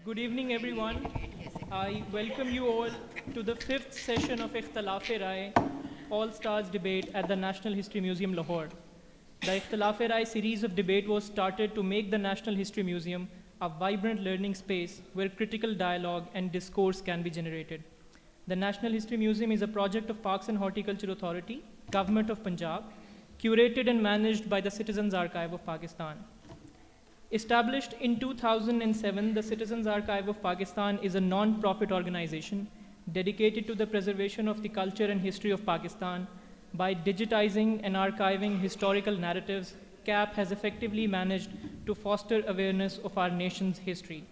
Good evening, everyone. I welcome you all to the fifth session of Ikhtelaaf-e-Raaye, All Stars Debate at the National History Museum, Lahore. The Ikhtelaaf-e-Raaye series of debate was started to make the National History Museum a vibrant learning space where critical dialogue and discourse can be generated. The National History Museum is a project of Parks and Horticulture Authority, Government of Punjab, curated and managed by the Citizens Archive of Pakistan. Established in 2007, the Citizens Archive of Pakistan is a non-profit organization dedicated to the preservation of the culture and history of Pakistan. By digitizing and archiving historical narratives, CAP has effectively managed to foster awareness of our nation's history.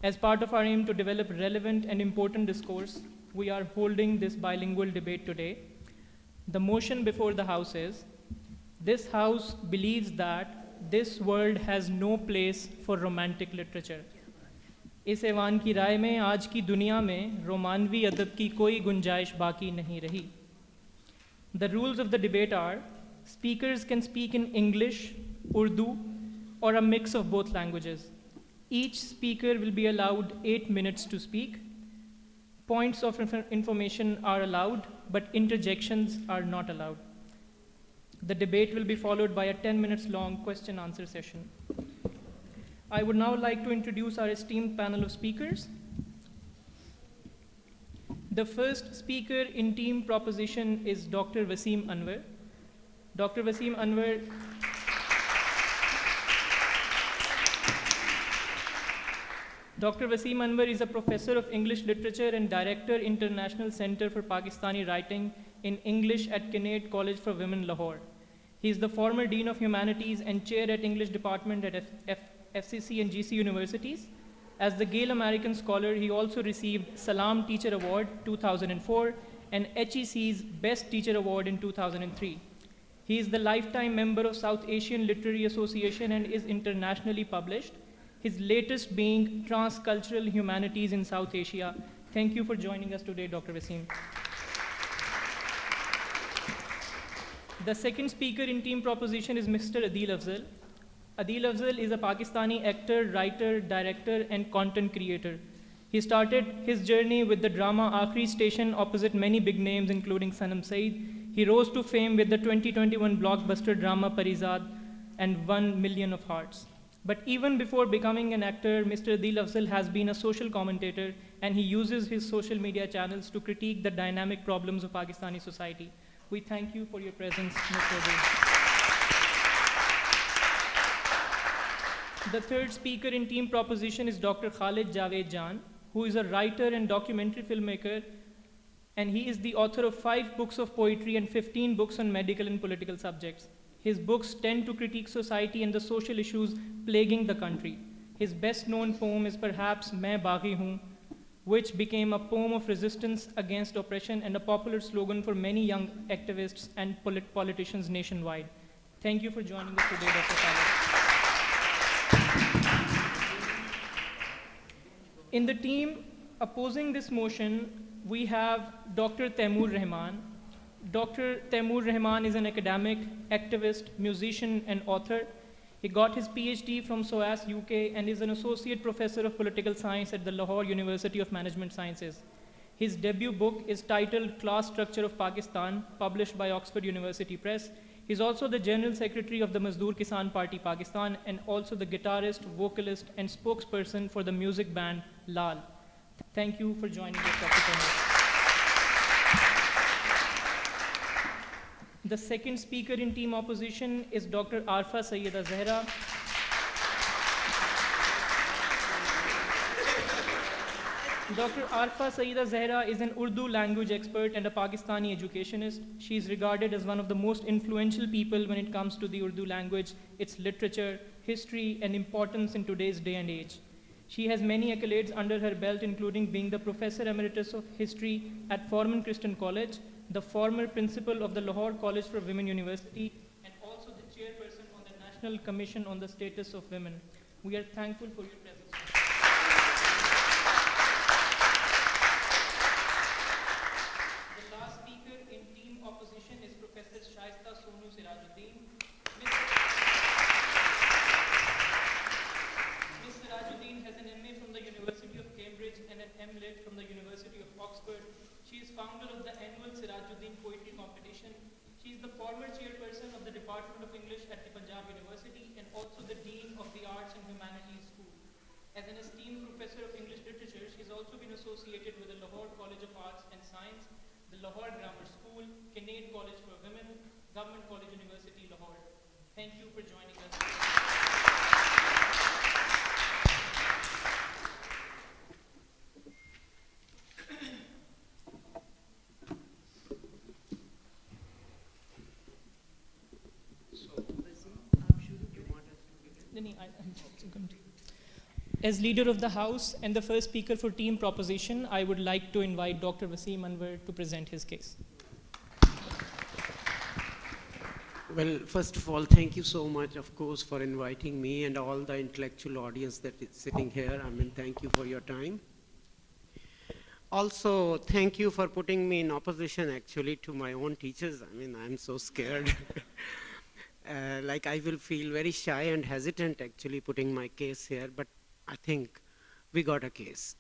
As part of our aim to develop relevant and important discourse, we are holding this bilingual debate today. The motion before the House is, this House believes that this world has no place for romantic literature. इस ऐवान की राय में आज की दुनिया में रोमानवी अदब की कोई गुंजाइश बाकी नहीं रही. The rules of the debate are, speakers can speak in English, Urdu, or a mix of both languages. Each speaker will be allowed 8 minutes to speak. Points of information are allowed, but interjections are not allowed. The debate will be followed by a 10 minutes long question-answer session. I would now like to introduce our esteemed panel of speakers. The first speaker in team proposition is Dr. Waseem Anwar. Dr. Waseem Anwar Dr. Waseem Anwar is a professor of English literature and director, International Center for Pakistani Writing in English at Kinnaird College for Women, Lahore. He is the former Dean of Humanities and Chair at English Department at FCC and GC Universities. As the Gale American Scholar, he also received Salam Teacher Award 2004 and HEC's Best Teacher Award in 2003. He is the lifetime member of South Asian Literary Association and is internationally published, his latest being Transcultural Humanities in South Asia. Thank you for joining us today, Dr. Waseem. The second speaker in team proposition is Mr. Adeel Afzal. Adeel Afzal is a Pakistani actor, writer, director, and content creator. He started his journey with the drama Aakhri Station opposite many big names, including Sanam Saeed. He rose to fame with the 2021 blockbuster drama Parizad and won Million of Hearts. But even before becoming an actor, Mr. Adeel Afzal has been a social commentator, and he uses his social media channels to critique the dynamic problems of Pakistani society. We thank you for your presence, Mr. Adeel. The third speaker in team proposition is Dr. Khalid Javaid Jan, who is a writer and documentary filmmaker, and he is the author of 5 books of poetry and 15 books on medical and political subjects. His books tend to critique society and the social issues plaguing the country. His best-known poem is perhaps Main Baghi Hoon, which became a poem of resistance against oppression and a popular slogan for many young activists and politicians nationwide. Thank you for joining us today, Dr. Khalid. In the team opposing this motion, we have Dr. Taimur Rehman. Dr. Taimur Rehman is an academic, activist, musician, and author. He got his PhD from SOAS, UK, and is an associate professor of political science at the Lahore University of Management Sciences. His debut book is titled Class Structure of Pakistan, published by Oxford University Press. He's also the General Secretary of the Mazdoor Kisan Party Pakistan and also the guitarist, vocalist, and spokesperson for the music band Lal. Thank you for joining us, Dr. Taimur. The second speaker in team opposition is Dr. Arfa Syeda Zehra. Dr. Arfa Syeda Zehra is an Urdu language expert and a Pakistani educationist. She is regarded as one of the most influential people when it comes to the Urdu language, its literature, history, and importance in today's day and age. She has many accolades under her belt, including being the Professor Emeritus of History at Forman Christian College, the former principal of the Lahore College for Women University, and also the chairperson on the National Commission on the Status of Women. We are thankful for your presence. The last speaker in team opposition is Professor Shaista Sirajuddin. Ms. Sirajuddin has an MA from the University founder of the annual Sirajuddin Poetry Competition. She is the former chairperson of the Department of English at the Punjab University and also the Dean of the Arts and Humanities School. As an esteemed professor of English literature, she has also been associated with the Lahore College of Arts and Science, the Lahore Grammar School, Kinnaird College for Women, Government College University, Lahore. Thank you for joining us. As leader of the House and the first speaker for team proposition, I would like to invite Dr. Waseem Anwar to present his case. Well, first of all, thank you so much, of course, for inviting me and all the intellectual audience that is sitting here. I mean, thank you for your time. Also, thank you for putting me in opposition, actually, to my own teachers. I mean, I'm so scared. Like, I will feel very shy and hesitant, actually, putting my case here, but I think we got a case.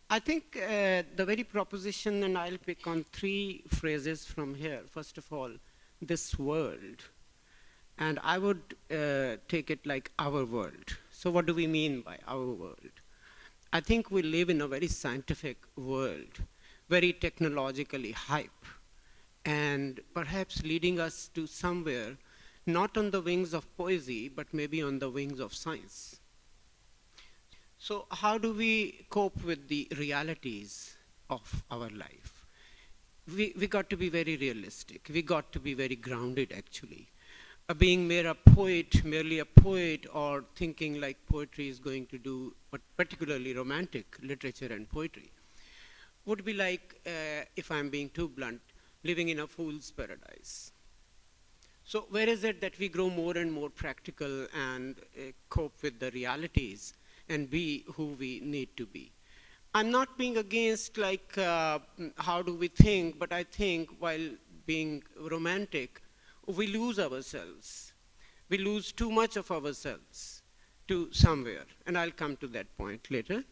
I think the very proposition, and I'll pick on three phrases from here. First of all, this world. And I would take it like our world. So what do we mean by our world? I think we live in a very scientific world, very technologically hype, and perhaps leading us to somewhere, not on the wings of poesy, but maybe on the wings of science. So how do we cope with the realities of our life? We got to be very realistic. We got to be very grounded, actually. Being merely a poet, or thinking like poetry is going to do, but particularly romantic literature and poetry, would be like, if I'm being too blunt, living in a fool's paradise. So where is it that we grow more and more practical and cope with the realities and be who we need to be? I'm not being against like how do we think, but I think while being romantic, we lose ourselves. We lose too much of ourselves to somewhere, and I'll come to that point later.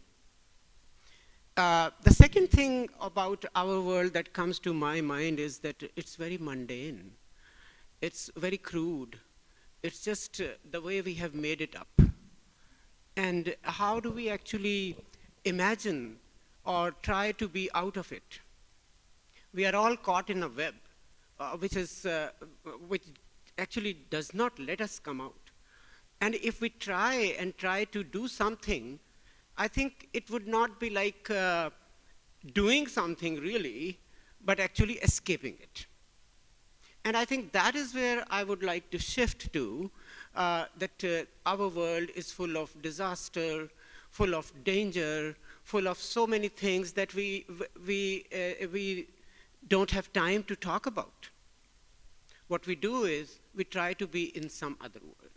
The second thing about our world that comes to my mind is that it's very mundane. It's very crude. It's just the way we have made it up. And how do we actually imagine or try to be out of it? We are all caught in a web, which actually does not let us come out. And if we try to do something, I think it would not be like doing something really, but actually escaping it. And I think that is where I would like to shift to, that our world is full of disaster, full of danger, full of so many things that we don't have time to talk about. What we do is we try to be in some other world.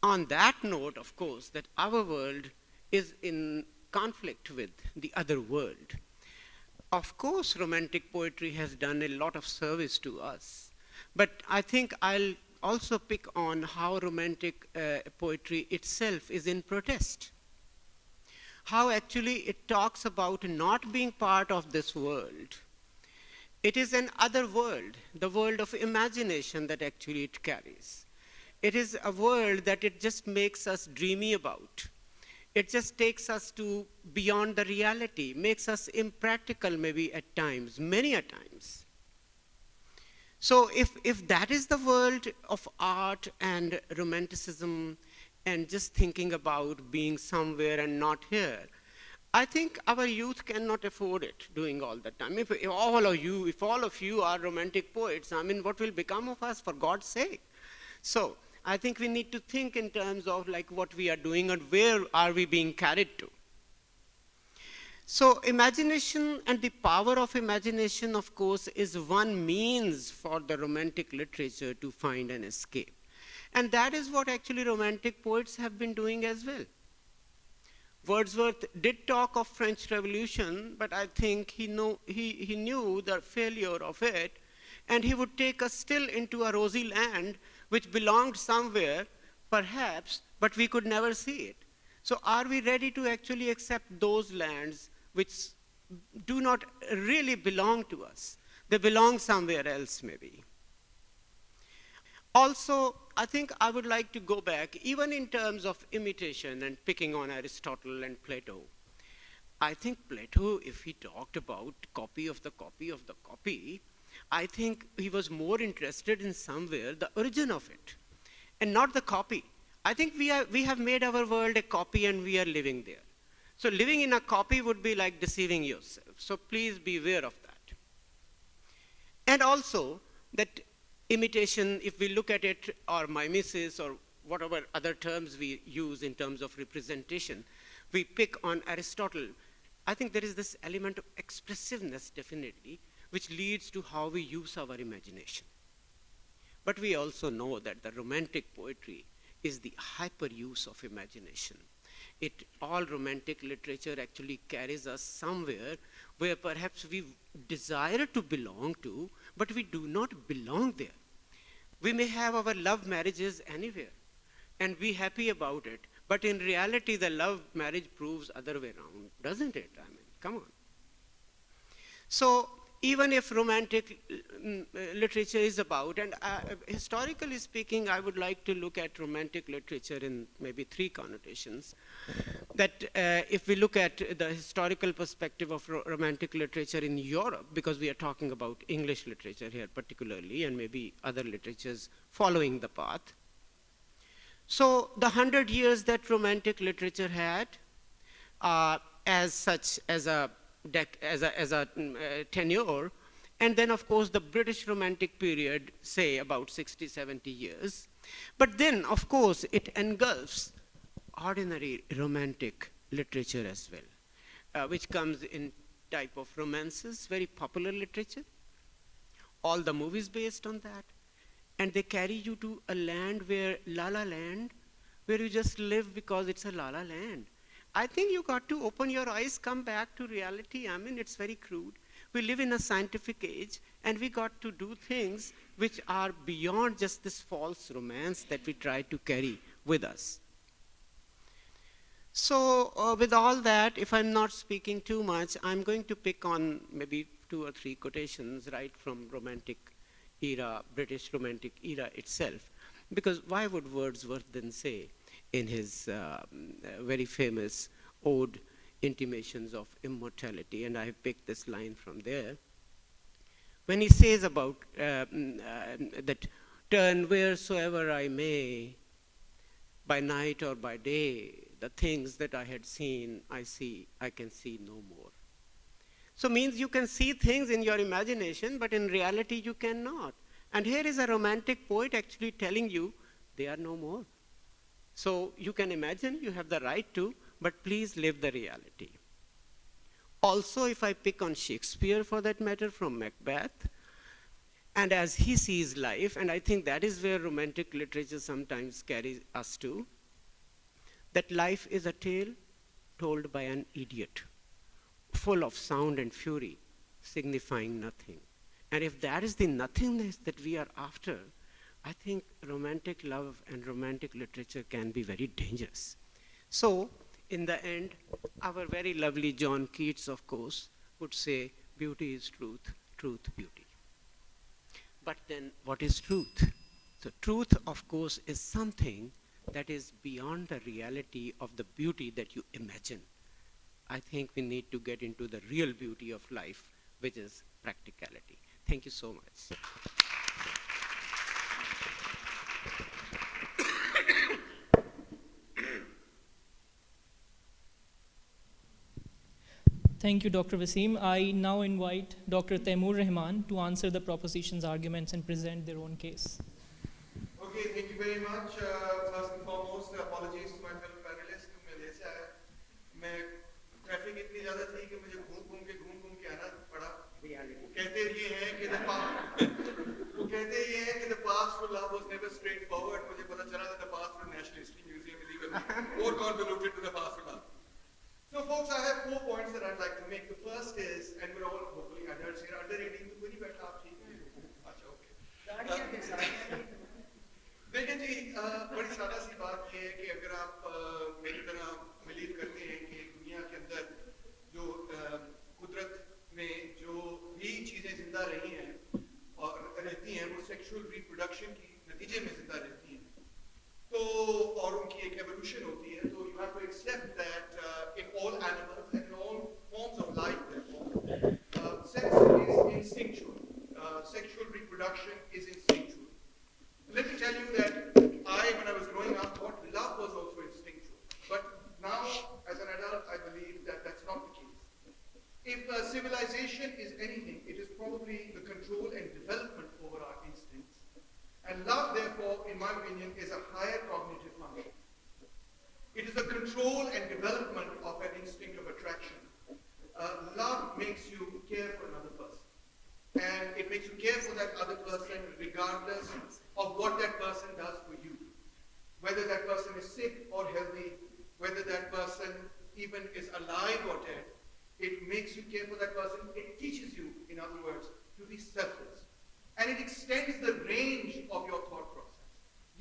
On that note, of course, that our world is in conflict with the other world. Of course, romantic poetry has done a lot of service to us, but I think I'll also pick on how romantic poetry itself is in protest. How actually it talks about not being part of this world. It is an other world, the world of imagination that actually it carries. It is a world that it just makes us dreamy about. It just takes us to beyond the reality, makes us impractical maybe at times, many a times. So if that is the world of art and romanticism and just thinking about being somewhere and not here, I think our youth cannot afford it doing all the time. If all of you are romantic poets, I mean, what will become of us, for God's sake? So I think we need to think in terms of like what we are doing and where are we being carried to. So imagination and the power of imagination, of course, is one means for the romantic literature to find an escape. And that is what actually romantic poets have been doing as well. Wordsworth did talk of French Revolution, but I think he knew the failure of it, and he would take us still into a rosy land which belonged somewhere, perhaps, but we could never see it. So are we ready to actually accept those lands which do not really belong to us. They belong somewhere else, maybe. Also, I think I would like to go back, even in terms of imitation and picking on Aristotle and Plato. I think Plato, if he talked about copy of the copy of the copy, I think he was more interested in somewhere the origin of it, and not the copy. I think we have made our world a copy and we are living there. So living in a copy would be like deceiving yourself. So please be aware of that. And also that imitation, if we look at it, or mimesis, or whatever other terms we use in terms of representation, we pick on Aristotle. I think there is this element of expressiveness, definitely, which leads to how we use our imagination. But we also know that the romantic poetry is the hyper use of imagination. All romantic literature actually carries us somewhere where perhaps we desire to belong to, but we do not belong there. We may have our love marriages anywhere and be happy about it, but in reality, the love marriage proves other way around, doesn't it? I mean, come on. So even if romantic literature is about, and historically speaking, I would like to look at romantic literature in maybe three connotations. That if we look at the historical perspective of romantic literature in Europe, because we are talking about English literature here particularly, and maybe other literatures following the path. So the 100 years that romantic literature had, as such as a tenure, and then of course the British romantic period, say about 60, 70 years. But then of course it engulfs ordinary romantic literature as well, which comes in type of romances, very popular literature, all the movies based on that. And they carry you to a land where, La La Land, where you just live because it's a La La Land. I think you got to open your eyes, come back to reality. I mean, it's very crude. We live in a scientific age, and we got to do things which are beyond just this false romance that we try to carry with us. So with all that, if I'm not speaking too much, I'm going to pick on maybe 2 or 3 quotations right from romantic era, British romantic era itself. Because why would Wordsworth then say in his very famous ode, Intimations of Immortality, and I have picked this line from there, when he says about that, turn wheresoever I may, by night or by day, the things that I had seen, I can see no more. So means you can see things in your imagination, but in reality you cannot. And here is a romantic poet actually telling you they are no more. So you can imagine, you have the right to, but please live the reality. Also, if I pick on Shakespeare for that matter, from Macbeth, and as he sees life, and I think that is where romantic literature sometimes carries us to, that life is a tale told by an idiot, full of sound and fury, signifying nothing. And if that is the nothingness that we are after, I think romantic love and romantic literature can be very dangerous. So, in the end, our very lovely John Keats, of course, would say, beauty is truth, truth beauty. But then, what is truth? So truth, of course, is something that is beyond the reality of the beauty that you imagine. I think we need to get into the real beauty of life, which is practicality. Thank you so much. Thank you, Dr. Waseem. I now invite Dr. Taimur Rehman to answer the proposition's arguments and present their own case. Okay, thank you very much. First and foremost, apologies to my fellow panelists. Traffic इतनी ज़्यादा थी कि मुझे घूम घूम के आना पड़ा। कहते ये हैं कि the path for love was never straightforward. मुझे पता चला that the path for National History Museum is even more convoluted to the path for love. So folks, I have 4 points that I'd like to make. The first is, and we're all hopefully adults here, under 18 तो कोई नहीं बैठा आप ठीक है? अच्छा, okay. देखिए जी, बड़ी सादा सी बात ये है कि अगर आप मेरी तरह बिलीव करते हैं कि दुनिया के अंदर जो कुदरत ریپروڈکشن کی نتیجے میں زندہ رہتی ہیں تو اور ان کی ایک ایوولوشن ہوتی ہے تو you have to accept that in all animals and in all forms of life therefore sex is instinctual sexual reproduction is instinctual let me tell you that when I was growing up thought love was also instinctual but now as an adult I believe that that's not the case. If civilization is anything, it is probably the control and development over our instincts. And love, therefore, in my opinion, is a higher cognitive function. It is the control and development of an instinct of attraction. Love makes you care for another person. And it makes you care for that other person regardless of what that person does for you. Whether that person is sick or healthy, whether that person even is alive or dead. It makes you care for that person. It teaches you, in other words, to be selfless. And it extends the range of your thought process.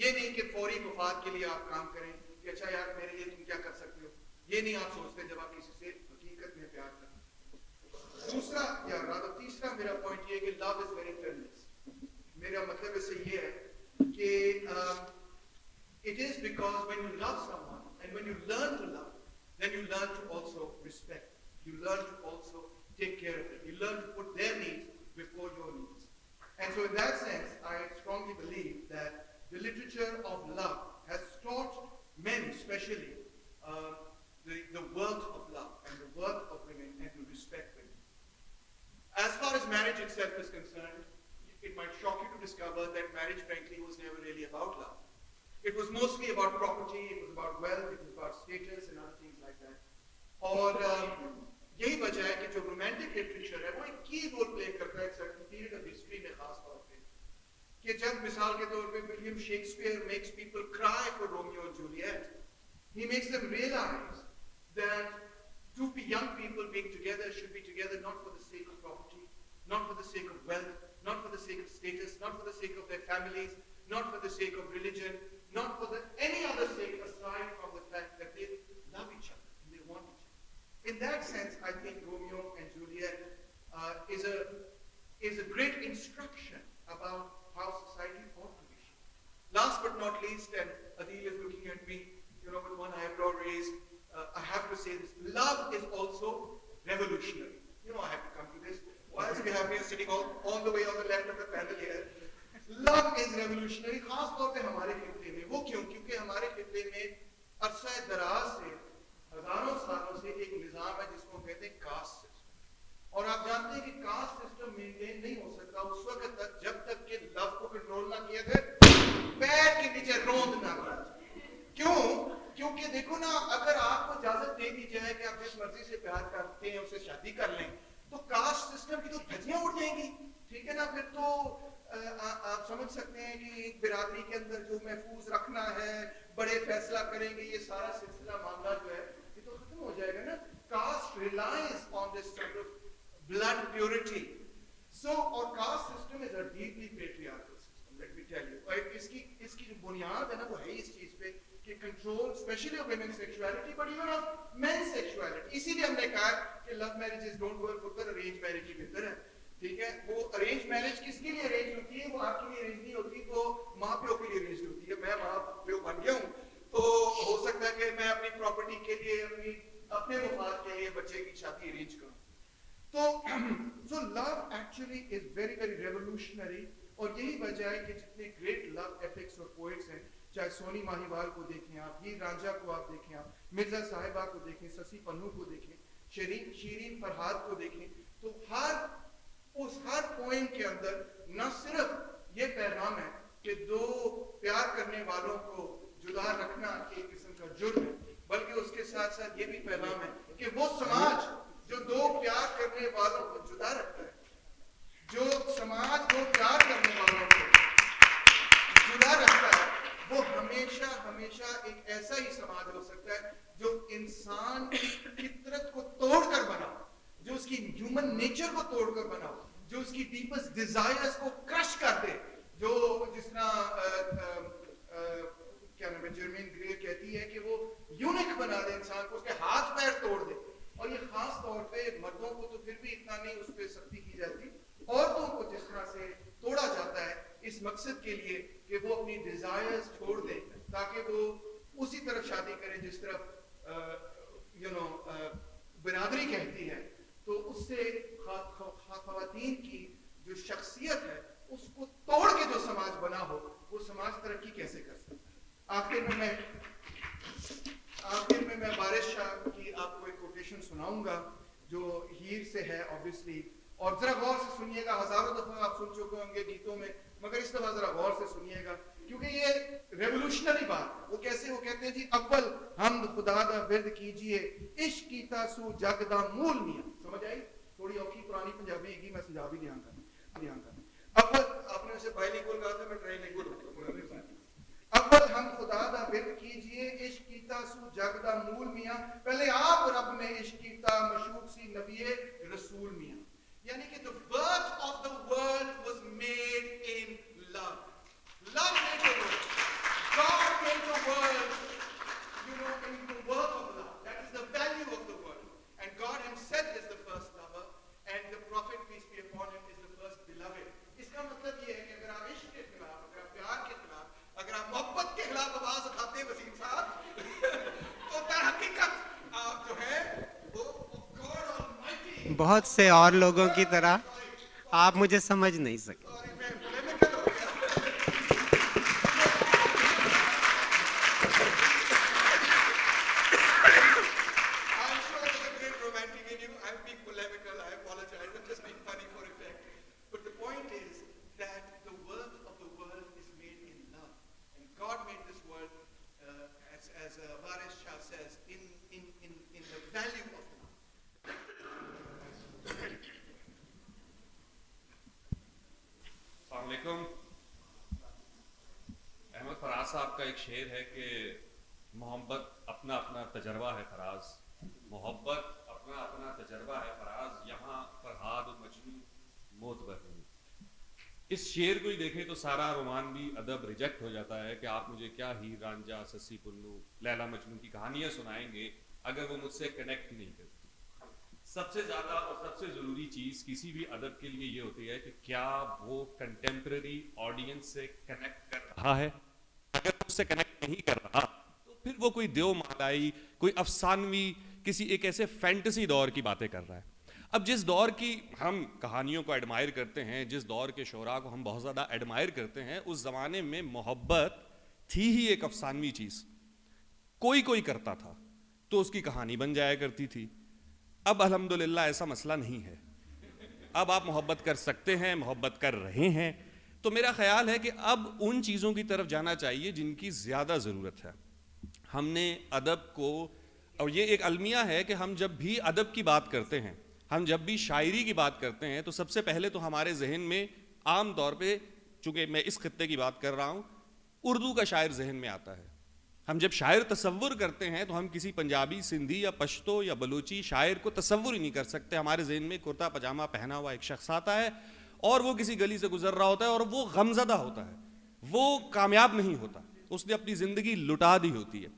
یہ نہیں کہ فوری مفاد کے لیے آپ کام کریں کہ اچھا یار میرے لیے تم کیا کر سکتے ہو یہ نہیں آپ سوچتے جب آپ کسی سے حقیقت میں پیار کرتے. دوسرا یا رادر تیسرا میرا پوائنٹ یہ ہے کہ love is very fearless. میرا مطلب اس سے یہ ہے کہ it is because when you love someone and when you learn to love then you learn to also respect. You learn to also take care of it. You learn to put their needs before your needs. And so in that sense, I strongly believe that the literature of love has taught men especially the worth of love and the worth of women and to respect women. As far as marriage itself is concerned, it might shock you to discover that marriage frankly was never really about love. It was mostly about property, it was about wealth, it was about status and other things like that. اور یہی وجہ ہے کہ جو romantic literature ہے وہ ایک کی رول پلے کرتا ہے ایک سرٹن پیریڈ آف ہسٹری میں خاص طور پہ کہ جب مثال کے طور پہ William Shakespeare makes people cry for Romeo and Juliet. He makes them realize that two young people being together should be together not for the sake of property, not for the sake of wealth, not for the sake of status, not for the sake of their families, not for the sake of religion, not for any other sake aside from the fact that they love each other and they want each other. In that sense, I think Romeo and Juliet is a great instruction about how society ought to be. Last but not least, and Adeel is looking at me, with one eyebrow raised, I have to say this: love is also revolutionary. I have to come to this. Whilst we have here sitting all the way on the left of the panel here, love is revolutionary. خاص طور پہ ہمارے خطے میں. وہ کیوں؟ کیونکہ ہمارے خطے میں عرصہ دراز سے ہزاروں سالوں سے ایک نظام ہے جس کو کہتے ہیں کاسٹ سسٹم. اور آپ جانتے ہیں کہ کاسٹ سسٹم مینٹین نہیں ہو سکتا اس وقت تک جب تک کہ لو کو کنٹرول نہ کیا جائے, پیر کے نیچے روند نہ کیا جائے. کیوں؟ کیونکہ دیکھو نا, اگر آپ کو اجازت دے دی جائے کہ آپ جس مرضی سے پیار کرتے ہیں اسے شادی کر لیں تو کاسٹ سسٹم کی تو دھجیاں اڑ جائیں گی. ٹھیک ہے نا, پھر تو آپ سمجھ سکتے ہیں کہ ایک برادری کے اندر جو محفوظ رکھنا ہے, بڑے فیصلہ کریں گے, یہ سارا سلسلہ معاملہ جو ہے یہ تو ختم ہو جائے گا نا. Cost relies on this sort of blood purity. So our caste system is a deeply patriarchal system, let me tell you. اس کی جو بنیاد ہے نا وہ ہے اس چیز پہ کہ control especially of women's sexuality but even of men's sexuality. اسی لیے ہم نے کہا کہ love marriages don't work, ادھر arranged marriage ہی بہتر ہے. ٹھیک ہے, وہ arranged marriage کس کے لیے arrange ہوتی ہے؟ وہ آپ کے لیے arrange نہیں ہوتی, وہ ماں پیو کے لیے arrange ہوتی ہے. میں ماں پیو بن گیا ہوں تو ہو سکتا ہے کہ میں اپنی پراپرٹی کے لیے اپنے مفاد کے لیے بچے کی شادی arrange کروں. So love actually is very very revolutionary. اور یہی وجہ ہے کہ جتنے گریٹ لو ایپکس اور پوئٹس ہیں, چاہے سونی ماہیوال کو دیکھیں آپ, ہیر رانجھا کو آپ دیکھیں, آپ مرزا صاحبہ کو دیکھیں, سسی پنو کو دیکھیں, شیرین فرہاد کو دیکھیں, تو ہر پوئم کے اندر نہ صرف یہ پیغام ہے کہ دو پیار کرنے والوں کو جدا رکھنا ایک قسم کا جرم ہے, بلکہ اس کے ساتھ ساتھ یہ بھی پیغام ہے کہ وہ سماج جو دو پیار کرنے والوں کو جدا رکھتا ہے, جو سماج دو پیار کرنے والوں کو جدا رکھتا ہے, وہ ہمیشہ ہمیشہ ایک ایسا ہی سماج ہو سکتا ہے جو انسان کی فطرت کو توڑ کر بنا, جو اس کی ہیومن نیچر کو توڑ کر بنا, جو اس کی ڈیپسٹ ڈیزائرز کو کرش کر دے, جو جس طرح کیا نام ہے جرمین گرے کہتی ہے کہ وہ یونک بنا دے انسان کو, اس کے ہاتھ پیر توڑ دے. اور یہ خاص طور پہ مردوں کو تو پھر بھی اتنا نہیں اس پہ سختی کی جاتی, عورتوں کو جس طرح سے توڑا جاتا ہے اس اس مقصد کے لیے کہ وہ اپنی ڈیزائرز چھوڑ دیں تاکہ وہ اسی طرف شادی کریں جس طرف برادری کہتی ہے. تو اس سے خواتین کی جو شخصیت ہے اس کو توڑ کے جو سماج بنا ہو وہ سماج ترقی کیسے کر سکتا ہے. آخر میں میں بارش شاہ کی آپ کو ایک کوٹیشن سناؤں گا جو ہیر سے ہے obviously, اور ذرا غور سے سنیے گا. ہزاروں دفعہ آپ سن چکے ہوں گے گیتوں میں, مگر اس دفعہ ذرا غور سے سنیے گا کیونکہ یہ ریولوشنری بات. وہ کیسے, وہ کہتے ہیں جی اول حمد خدا دا ورد کیجئے عشق کیتا سو جگ دا مول میاں. سمجھ آئی؟ تھوڑی اوکھی پرانی پنجابی ہے گی, میں سمجھا بھی دھیان کرنا. اول آپ نے اسے بائی لینگوئل کہا تھا, میں ٹرائی لینگوئل ہوتا. اول ہم خدا دا ورد کیجئے عشق کیتا سو جگ دا مول میاں. پہلے آپ رب نے عشق کیتا مشوق سی نبی رسول میاں. یعنی کہ the birth of the world was made in love. Love made the world. God made the world, in the work of love. That is the value of the world. And God himself is the first lover, and the Prophet, peace be upon him, is the first beloved. اس کا مطلب یہ ہے کہ اگر آپ عشق کے خلاف, اگر آپ پیار کے خلاف, اگر آپ محبت کے خلاف آواز اٹھاتے ہیں وسیم صاحب, تو در حقیقت آپ جو ہے وہ God Almighty. بہت سے اور لوگوں کی طرح آپ مجھے سمجھ نہیں سکے. احمد فراز صاحب کا ایک شعر ہے کہ محبت اپنا اپنا تجربہ ہے فراز, محبت اپنا اپنا تجربہ ہے فراز, یہاں فرہاد و مجنون معتبر نہیں. اس شعر کو ہی دیکھیں تو سارا رومانوی ادب ریجیکٹ ہو جاتا ہے کہ آپ مجھے کیا ہیر رانجھا سسی پنو لیلا مجنون کی کہانیاں سنائیں گے اگر وہ مجھ سے کنیکٹ ہی نہیں کرتی. سب سے زیادہ اور سب سے ضروری چیز کسی بھی ادب کے لیے یہ ہوتی ہے کہ کیا وہ کنٹمپرری آڈینس سے کنیکٹ کر رہا ہے. اگر اس سے کنیکٹ نہیں کر رہا تو پھر وہ کوئی دیو مالائی, کوئی افسانوی, کسی ایک ایسے فینٹسی دور کی باتیں کر رہا ہے. اب جس دور کی ہم کہانیوں کو ایڈمائر کرتے ہیں, جس دور کے شعراء کو ہم بہت زیادہ ایڈمائر کرتے ہیں, اس زمانے میں محبت تھی ہی ایک افسانوی چیز. کوئی کرتا تھا تو اس کی کہانی بن جایا کرتی تھی. اب الحمدللہ ایسا مسئلہ نہیں ہے. اب آپ محبت کر سکتے ہیں, محبت کر رہے ہیں. تو میرا خیال ہے کہ اب ان چیزوں کی طرف جانا چاہیے جن کی زیادہ ضرورت ہے. ہم نے ادب کو, اور یہ ایک المیہ ہے کہ ہم جب بھی ادب کی بات کرتے ہیں, ہم جب بھی شاعری کی بات کرتے ہیں, تو سب سے پہلے تو ہمارے ذہن میں عام طور پہ, چونکہ میں اس خطے کی بات کر رہا ہوں, اردو کا شاعر ذہن میں آتا ہے. ہم جب شاعر تصور کرتے ہیں تو ہم کسی پنجابی, سندھی یا پشتو یا بلوچی شاعر کو تصور ہی نہیں کر سکتے. ہمارے ذہن میں کرتا پاجامہ پہنا ہوا ایک شخص آتا ہے اور وہ کسی گلی سے گزر رہا ہوتا ہے اور وہ غمزدہ ہوتا ہے, وہ کامیاب نہیں ہوتا, اس نے اپنی زندگی لٹا دی ہوتی ہے.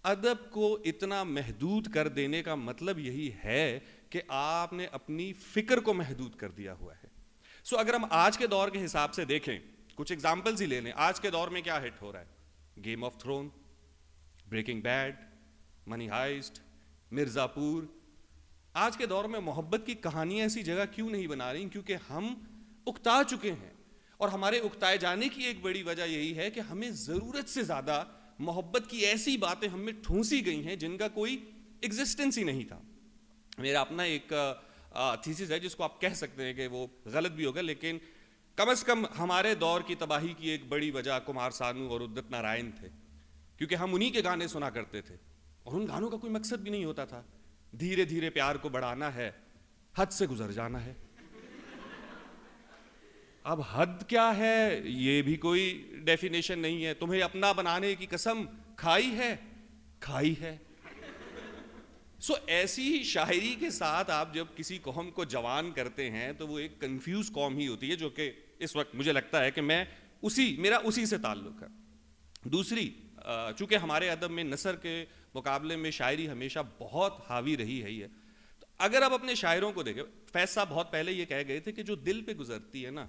ادب کو اتنا محدود کر دینے کا مطلب یہی ہے کہ آپ نے اپنی فکر کو محدود کر دیا ہوا ہے. سو اگر ہم آج کے دور کے حساب سے دیکھیں, کچھ ایگزامپلز ہی لے لیں. آج کے دور میں کیا ہٹ ہو رہا ہے؟ Game of thrones, breaking bad, money heist, Mirzapur. آج کے دور میں محبت کی کہانیاں ایسی جگہ کیوں نہیں بنا رہی؟ کیونکہ ہم اکتا چکے ہیں, اور ہمارے اکتائے جانے کی ایک بڑی وجہ یہی ہے کہ ہمیں ضرورت سے زیادہ محبت کی ایسی باتیں ہم میں ٹھونسی گئی ہیں جن کا کوئی ایگزسٹنس ہی نہیں تھا. میرا اپنا ایک تھیسس ہے جس کو آپ کہہ سکتے ہیں کہ وہ غلط بھی ہوگا, لیکن کم از کم ہمارے دور کی تباہی کی ایک بڑی وجہ کمار سانو اور ادت نارائن تھے, کیونکہ ہم انہی کے گانے سنا کرتے تھے اور ان گانوں کا کوئی مقصد بھی نہیں ہوتا تھا. دھیرے دھیرے پیار کو بڑھانا ہے, حد سے گزر جانا ہے. اب حد کیا ہے یہ بھی کوئی ڈیفینیشن نہیں ہے. تمہیں اپنا بنانے کی قسم کھائی ہے. سو ایسی شاعری کے ساتھ آپ جب کسی قوم کو جوان کرتے ہیں تو وہ ایک کنفیوز قوم ہی ہوتی ہے, جو کہ اس وقت مجھے لگتا ہے کہ میرا اسی سے تعلق ہے. دوسری, چونکہ ہمارے ادب میں نثر کے مقابلے میں شاعری ہمیشہ بہت حاوی رہی ہے, تو اگر آپ اپنے شاعروں کو دیکھیں, فیض صاحب بہت پہلے یہ کہہ گئے تھے کہ جو دل پہ گزرتی ہے نا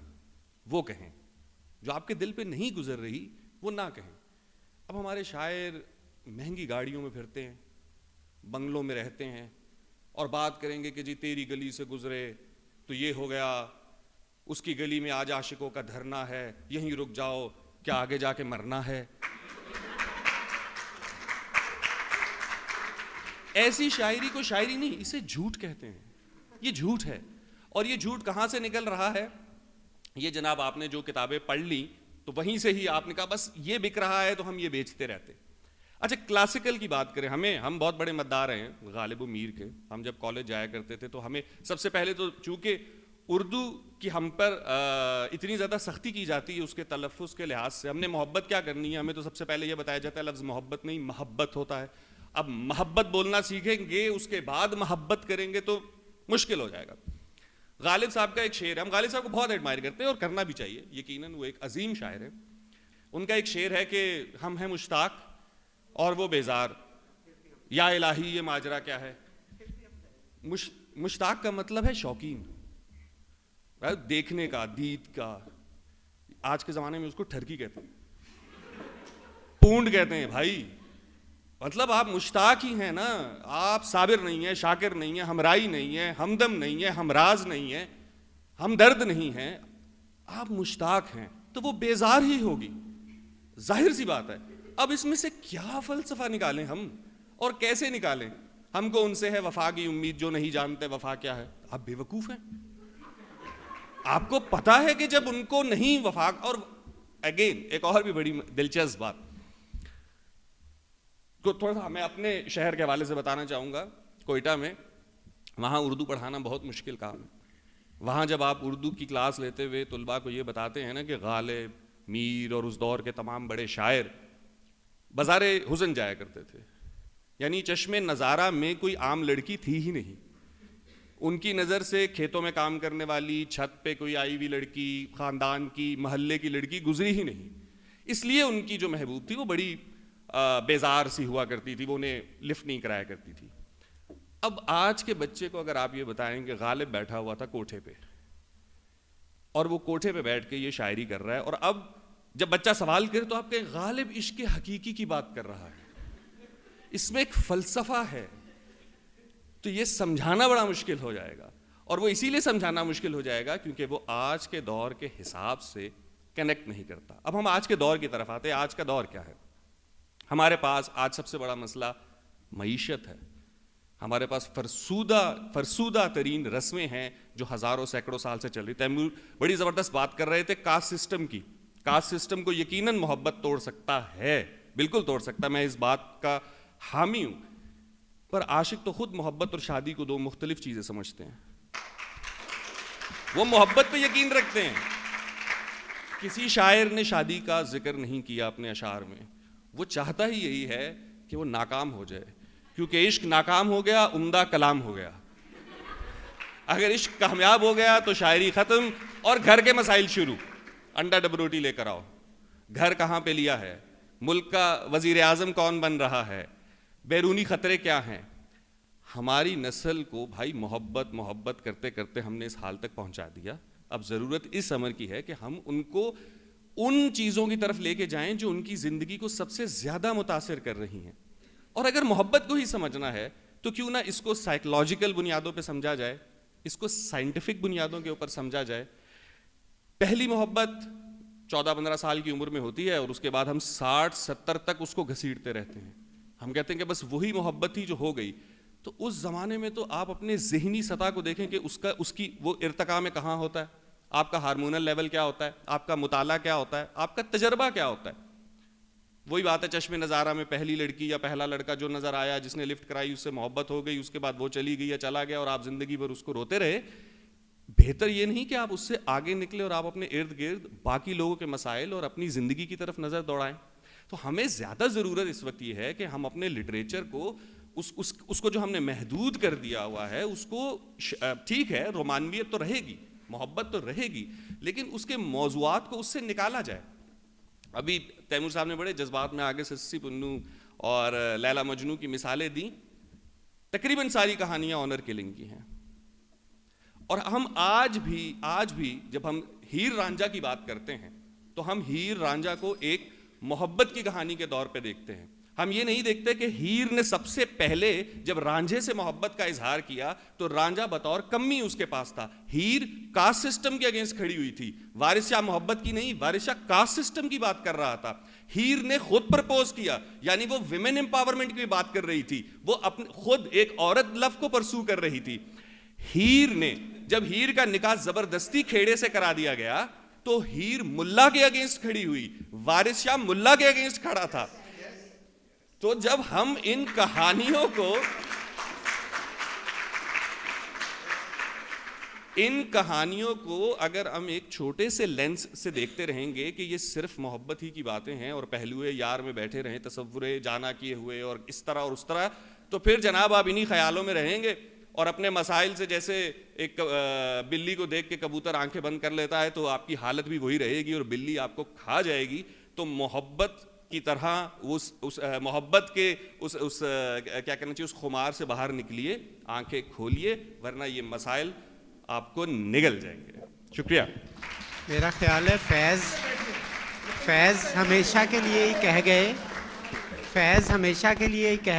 وہ کہیں. جو آپ کے دل پہ نہیں گزر رہی وہ نہ کہیں. اب ہمارے شاعر مہنگی گاڑیوں میں پھرتے ہیں, بنگلوں میں رہتے ہیں, اور بات کریں گے کہ جی تیری گلی سے گزرے تو یہ ہو گیا, اس کی گلی میں آج عاشقوں کا دھرنا ہے, یہیں رک جاؤ کیا آگے جا کے مرنا ہے. ایسی شاعری کو شاعری نہیں, اسے جھوٹ کہتے ہیں. یہ جھوٹ ہے. اور یہ جھوٹ کہاں سے نکل رہا ہے؟ یہ جناب آپ نے جو کتابیں پڑھ لی تو وہیں سے ہی آپ نے کہا بس یہ بک رہا ہے تو ہم یہ بیچتے رہتے. اچھا کلاسیکل کی بات کریں, ہم بہت بڑے مددار ہیں غالب و میر کے. ہم جب کالج جایا کرتے تھے تو ہمیں سب سے پہلے تو چونکہ اردو کی ہم پر اتنی زیادہ سختی کی جاتی ہے اس کے تلفظ کے لحاظ سے, ہم نے محبت کیا کرنی ہے, ہمیں تو سب سے پہلے یہ بتایا جاتا ہے لفظ محبت نہیں محبت ہوتا ہے. اب محبت بولنا سیکھیں گے اس کے بعد محبت کریں گے تو مشکل ہو جائے گا. غالب صاحب کا ایک شعر ہے, ہم غالب صاحب کو بہت ایڈمائر کرتے ہیں اور کرنا بھی چاہیے, یقیناً وہ ایک عظیم شاعر ہے. ان کا ایک شعر ہے کہ ہم ہیں مشتاق اور وہ بیزار, یا الہی یہ ماجرا کیا ہے. مشتاق کا مطلب ہے شوقین, دیکھنے کا, دید کا. آج کے زمانے میں اس کو ٹھرکی کہتے ہیں, پونڈ کہتے ہیں بھائی. مطلب آپ مشتاق ہی ہیں نا, آپ صابر نہیں ہیں, شاکر نہیں ہیں, ہمرائی نہیں ہیں, ہمدم نہیں ہیں, ہمراز نہیں ہیں, ہمدرد نہیں ہیں, آپ مشتاق ہیں تو وہ بیزار ہی ہوگی, ظاہر سی بات ہے. اب اس میں سے کیا فلسفہ نکالیں ہم اور کیسے نکالیں؟ ہم کو ان سے ہے وفا کی امید جو نہیں جانتے وفا کیا ہے. آپ بے وقوف ہیں. آپ کو پتا ہے کہ جب ان کو نہیں وفا. اور اگین ایک اور بھی بڑی دلچسپ بات کو تھوڑا سا میں اپنے شہر کے حوالے سے بتانا چاہوں گا. کوئٹہ میں وہاں اردو پڑھانا بہت مشکل کام ہے. وہاں جب آپ اردو کی کلاس لیتے ہوئے طلباء کو یہ بتاتے ہیں نا کہ غالب, میر اور اس دور کے تمام بڑے شاعر بازار حزن جایا کرتے تھے, یعنی چشم نظارہ میں کوئی عام لڑکی تھی ہی نہیں. ان کی نظر سے کھیتوں میں کام کرنے والی, چھت پہ کوئی آئی ہوئی لڑکی, خاندان کی, محلے کی لڑکی گزری ہی نہیں. اس لیے ان کی جو محبوب تھی وہ بڑی بیزار سی ہوا کرتی تھی, وہ انہیں لفٹ نہیں کرایا کرتی تھی. اب آج کے بچے کو اگر آپ یہ بتائیں کہ غالب بیٹھا ہوا تھا کوٹھے پہ اور وہ کوٹھے پہ بیٹھ کے یہ شاعری کر رہا ہے, اور اب جب بچہ سوال کرے تو آپ کہیں غالب عشق حقیقی کی بات کر رہا ہے, اس میں ایک فلسفہ ہے, تو یہ سمجھانا بڑا مشکل ہو جائے گا. اور وہ اسی لیے سمجھانا مشکل ہو جائے گا کیونکہ وہ آج کے دور کے حساب سے کنیکٹ نہیں کرتا. اب ہم آج کے دور کی طرف آتے ہیں. آج کا دور کیا ہے؟ ہمارے پاس آج سب سے بڑا مسئلہ معیشت ہے. ہمارے پاس فرسودہ ترین رسمیں ہیں جو ہزاروں سینکڑوں سال سے چل رہی. تیمور بڑی زبردست بات کر رہے تھے کاسٹ سسٹم کی. کاسٹ سسٹم کو یقیناً محبت توڑ سکتا ہے, بالکل توڑ سکتا ہے, میں اس بات کا حامی ہوں. پر عاشق تو خود محبت اور شادی کو دو مختلف چیزیں سمجھتے ہیں. وہ محبت پہ یقین رکھتے ہیں. کسی شاعر نے شادی کا ذکر نہیں کیا اپنے اشعار میں. وہ چاہتا ہی یہی ہے کہ وہ ناکام ہو جائے, کیونکہ عشق ناکام ہو گیا عمدہ کلام ہو گیا. اگر عشق کامیاب ہو گیا تو شاعری ختم اور گھر کے مسائل شروع. انڈا ڈبل روٹی لے کر آؤ, گھر کہاں پہ لیا ہے, ملک کا وزیر اعظم کون بن رہا ہے, بیرونی خطرے کیا ہیں. ہماری نسل کو بھائی محبت کرتے کرتے ہم نے اس حال تک پہنچا دیا. اب ضرورت اس امر کی ہے کہ ہم ان کو ان چیزوں کی طرف لے کے جائیں جو ان کی زندگی کو سب سے زیادہ متاثر کر رہی ہیں. اور اگر محبت کو ہی سمجھنا ہے تو کیوں نہ اس کو سائیکولوجیکل بنیادوں پہ سمجھا جائے, اس کو سائنٹیفک بنیادوں کے اوپر سمجھا جائے. پہلی محبت 14-15 سال کی عمر میں ہوتی ہے اور اس کے بعد ہم 60-70 تک اس کو گھسیٹتے رہتے ہیں. ہم کہتے ہیں کہ بس وہی محبت تھی جو ہو گئی. تو اس زمانے میں تو آپ اپنے ذہنی سطح کو دیکھیں کہ اس کی وہ ارتقاء میں کہاں ہوتا ہے, آپ کا ہارمونل لیول کیا ہوتا ہے, آپ کا مطالعہ کیا ہوتا ہے, آپ کا تجربہ کیا ہوتا ہے. وہی بات ہے چشم نظارہ میں پہلی لڑکی یا پہلا لڑکا جو نظر آیا, جس نے لفٹ کرائی, اس سے محبت ہو گئی, اس کے بعد وہ چلی گئی یا چلا گیا اور آپ زندگی بھر اس کو روتے رہے. بہتر یہ نہیں کہ آپ اس سے آگے نکلے اور آپ اپنے ارد گرد باقی لوگوں کے مسائل اور اپنی زندگی کی طرف نظر دوڑائیں. تو ہمیں زیادہ ضرورت اس وقت یہ ہے کہ ہم اپنے لٹریچر کو اس کو جو ہم نے محدود کر دیا ہوا ہے اس کو, ٹھیک ہے رومانویت تو رہے گی, محبت تو رہے گی, لیکن اس کے موضوعات کو اس سے نکالا جائے. ابھی تیمور صاحب نے بڑے جذبات میں آگے سسی پنو اور لیلا مجنو کی مثالیں دیں. تقریباً ساری کہانیاں آنر کلنگ کی ہیں. اور ہم آج بھی جب ہم ہیر رانجھا کی بات کرتے ہیں تو ہم ہیر رانجھا کو ایک محبت کی کہانی کے طور پہ دیکھتے ہیں. ہم یہ نہیں دیکھتے کہ ہیر نے سب سے پہلے جب رانجھے سے محبت کا اظہار کیا تو رانجھا بطور کمی اس کے پاس تھا. ہیر کاسٹ سسٹم کے اگینسٹ کھڑی ہوئی تھی, وارث شاہ محبت کی نہیں, وارث شاہ کاسٹ سسٹم کی بات کر رہا تھا. ہیر نے خود پرپوز کیا, یعنی وہ ویمن امپاورمنٹ کی بات کر رہی تھی, وہ خود ایک عورت لو کو پرسو کر رہی تھی. ہیر نے جب ہیر کا نکاح زبردستی کھیڑے سے کرا دیا گیا تو ہیر ملا کے اگینسٹ کھڑی ہوئی, وارث شاہ ملا کے اگینسٹ کھڑا تھا. تو جب ہم ان کہانیوں کو اگر ہم ایک چھوٹے سے لینس سے دیکھتے رہیں گے کہ یہ صرف محبت ہی کی باتیں ہیں اور پہلوئے یار میں بیٹھے رہیں تصور جانا کیے ہوئے اور اس طرح اور اس طرح, تو پھر جناب آپ انہی خیالوں میں رہیں گے اور اپنے مسائل سے, جیسے ایک بلی کو دیکھ کے کبوتر آنکھیں بند کر لیتا ہے تو آپ کی حالت بھی وہی رہے گی اور بلی آپ کو کھا جائے گی. تو محبت کی طرح اس محبت کے اس کیا کہنا چاہیے اس خمار سے باہر نکلیے, آنکھیں کھولیے, ورنہ یہ مسائل آپ کو نگل جائیں گے. شکریہ. میرا خیال ہے فیض ہمیشہ کے لیے ہی کہہ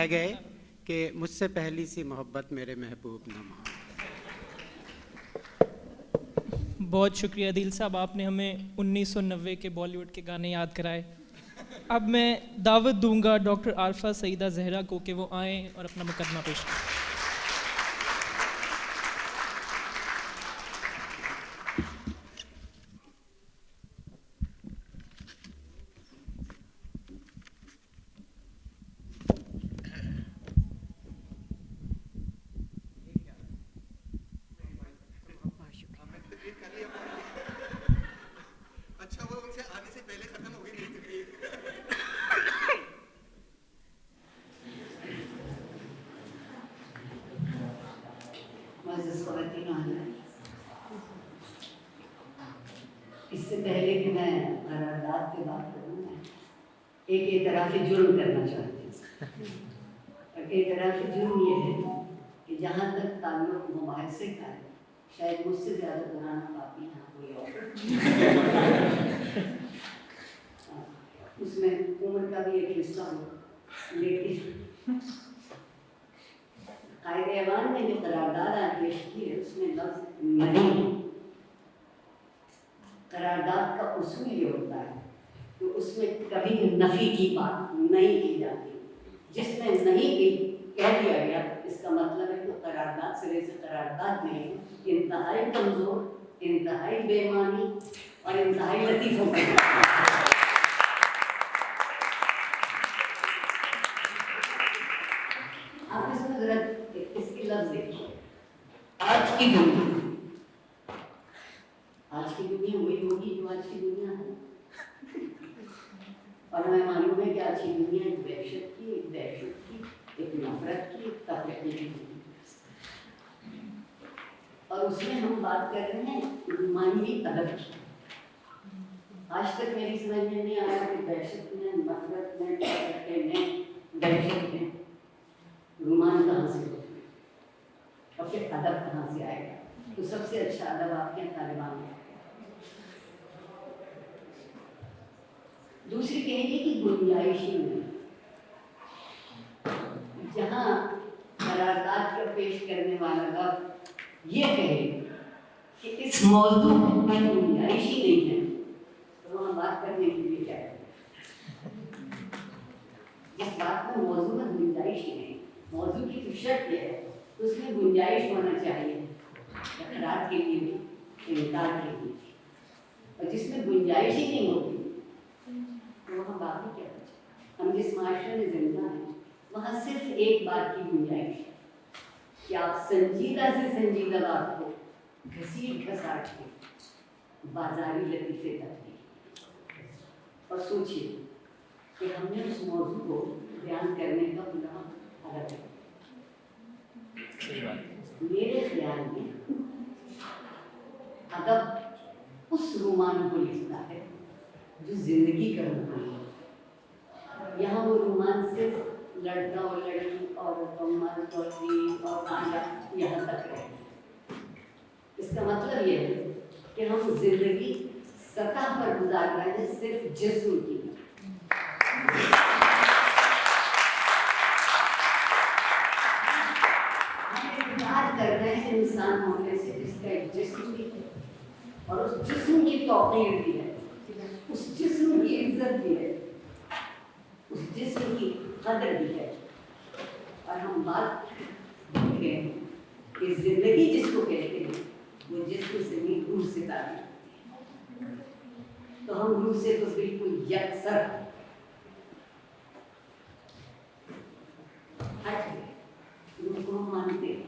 گئے کہ مجھ سے پہلی سی محبت میرے محبوب نہ مان. بہت شکریہ عدیل صاحب, آپ نے ہمیں 1990 کے بالی ووڈ کے گانے یاد کرائے. اب میں دعوت دوں گا ڈاکٹر عارفہ سیدہ زہرا کو کہ وہ آئیں اور اپنا مقدمہ پیش کریں. اس سے پہلے کہ میں قرارداد کی بات کروں, میں ایک اعتراف جرم کرنا چاہتی ہوں. اور اعتراف جرم یہ ہے کہ جہاں تک تعلق مباحثے کا ہے, شاید مجھ سے زیادہ قرآن پاپی یہاں کوئی اور, اس میں عمر کا بھی ایک حصہ ہو, لیکن قائد ایوان نے جو قرارداد آج پیش کی ہے اس میں لفظ نہیں. قرارداد کا اصول یہ ہوتا ہے کہ اس میں کبھی نفی کی بات نہیں کی جاتی. جس میں نہیں کہہ دیا گیا اس کا مطلب ہے کہ قرارداد سرے سے قرارداد نہیں, انتہائی کمزور, انتہائی بے معنی اور انتہائی لطیف ہو گئی. آپ اس میں ذرا اس کی لفظ دیکھیے. آج کی دنیا وہی ہوگی جو آج کی دنیا ہے, اور ہمیں معلوم ہے کہ آج کی دنیا ایک دہشت کی, ایک نفرت کی, ایک تفرقے کی, اور اس میں ہم بات کر رہے ہیں رومانوی ادب کی. آج تک میری سمجھ میں نہیں آیا کہ دہشت میں, نفرت میں, تفرقے میں, دہشت میں رومان کہاں سے ہوتی ہے اور پھر ادب کہاں سے آئے گا. تو سب سے اچھا ادب آپ کے طالبان میں. دوسری کہنے کی گنجائشی میں, جہاں قرارداد کا پیش کرنے والا لفظ یہ کہے کہ اس موضوع میں گنجائش ہی نہیں ہے, تو وہاں بات کرنے کے لیے کیا ہے. جس بات میں موضوع میں گنجائش ہی نہیں, موضوع کی تو شرط یہ ہے اس میں گنجائش ہونا چاہیے اقرار کے لیے بھی, انکار کے لیے بھی. اور جس میں گنجائش ہی نہیں ہوتی تو وہاں باقی کیا بچے. ہم جس معاشرے میں زندہ ہیں وہاں صرف ایک بات کی گنجائش ہے کہ آپ سنجیدہ سے سنجیدہ بات کو گھسیٹ گھساٹ کے بازاری لطیفے تک دی, اور سوچیے کہ ہم نے اس موضوع کو بیان کرنے کا پورا ادب ہے. میرے خیال میں ادب اس رومان کو لکھتا ہے جو زندگی کا رومان ہے. یہاں وہ رومان صرف لڑکا اور لڑکی, عورت اور مرد اور دین اور آنگا یہاں تک رہے. اس کا مطلب یہ ہے کہ ہم زندگی سطح پر گزارنا ہے صرف جسم کی. ہم کر رہے ہیں انسان ہونے سے جس کا ایک جسم بھی ہے اور اس جسم کی توقیر بھی ہے, اس جسم کی عزت بھی ہے, اس جسم کی قدر بھی ہے. اور ہم بات بھول گئے ہیں کہ زندگی جس کو کہتے ہیں وہ جسم سے نہیں روح سے تعلق ہے. تو ہم روح سے تو بالکل یکسر ہٹ گئے, روح کو ہم مانتے ہیں.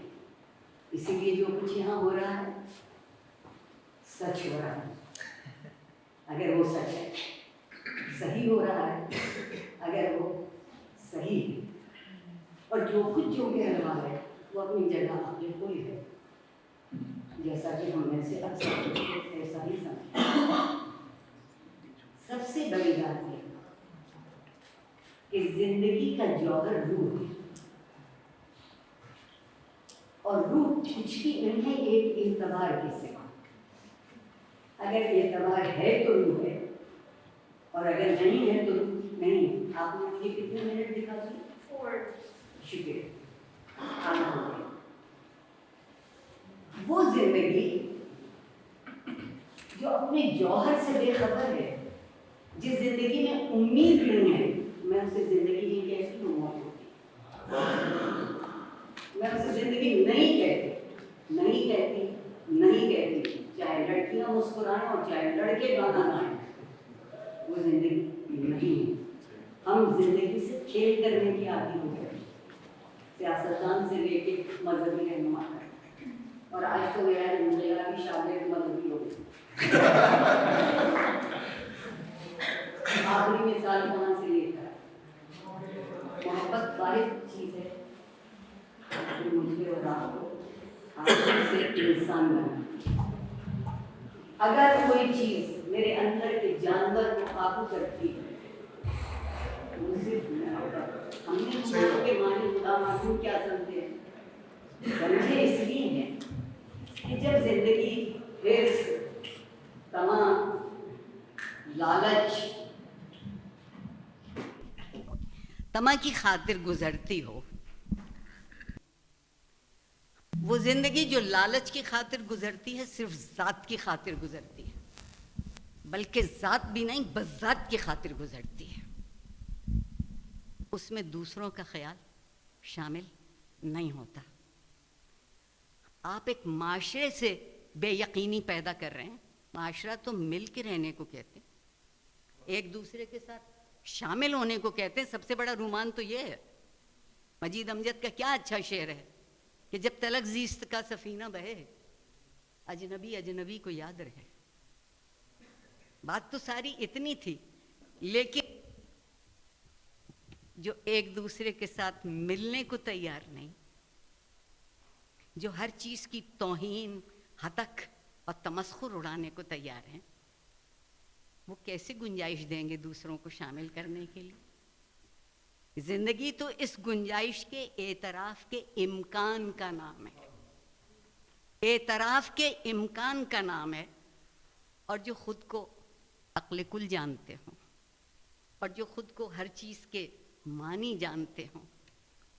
اسی لیے جو کچھ یہاں ہو رہا ہے سچ ہو رہا ہے, اگر وہ سچ ہے. صحیح ہو رہا ہے اگر وہ صحیح ہے. اور جو کچھ جو کہہ رہا ہے وہ اپنی جگہ بالکل ہے, جیسا کہ ہم میں سے اکثر ایسا ہی سمجھتے. سب سے بڑی بات یہ کہ زندگی کا جوہر روح ہے, اور روح کچھ بھی نہیں ہے ایک اعتبار کے سوا. اگر اعتبار ہے تو روح ہے, اور اگر نہیں ہے تو نہیں. آپ نے مجھے کتنے منٹ دکھا دی؟ 4. شکریہ. وہ زندگی جو اپنے جوہر سے بے خبر ہے, جس زندگی میں امید نہیں ہے, میں اسے زندگی نہیں کہتی ہوں, میں اسے زندگی نہیں کہتی, نہیں کہتی, نہیں کہتی. چاہے لڑکیاں مسکرائیں اور چاہے لڑکے گانا گائیں, وہ زندگی نہیں ہے. ہم زندگی سے کھیل کرنے کی عادی ہو گئے, سیاستدان سے لے کے مذہبی رہنما تک. اور آج تو میرا بھی شامل مذہبی ہو گئی. آخری مثال کہاں سے لے کر محبت واحد چیز ہے جو مجھے اور آپ کو آخر سے انسان بنا. اگر کوئی چیز میرے اندر کے جانور کو قابو کرتی ہے وہ صرف محبت. ہم نے ایمان کے معنی خدا معصوم کیا سمجھے ہیں؟ سمجھے اس لیے ہیں کہ جب زندگی حرص, طمع, لالچ, طمع کی خاطر گزرتی ہو, وہ زندگی جو لالچ کی خاطر گزرتی ہے صرف ذات کی خاطر گزرتی ہے, بلکہ ذات بھی نہیں بذات کی خاطر گزرتی ہے. اس میں دوسروں کا خیال شامل نہیں ہوتا. آپ ایک معاشرے سے بے یقینی پیدا کر رہے ہیں. معاشرہ تو مل کے رہنے کو کہتے ہیں, ایک دوسرے کے ساتھ شامل ہونے کو کہتے ہیں. سب سے بڑا رومان تو یہ ہے. مجید امجد کا کیا اچھا شعر ہے کہ جب تلک زیست کا سفینہ بہے اجنبی اجنبی کو یاد رہے. بات تو ساری اتنی تھی, لیکن جو ایک دوسرے کے ساتھ ملنے کو تیار نہیں, جو ہر چیز کی توہین, ہتک اور تمسخر اڑانے کو تیار ہیں, وہ کیسے گنجائش دیں گے دوسروں کو شامل کرنے کے لیے؟ زندگی تو اس گنجائش کے اعتراف کے امکان کا نام ہے. اعتراف کے امکان کا نام ہے. اور جو خود کو عقل کل جانتے ہوں اور جو خود کو ہر چیز کے معنی جانتے ہوں,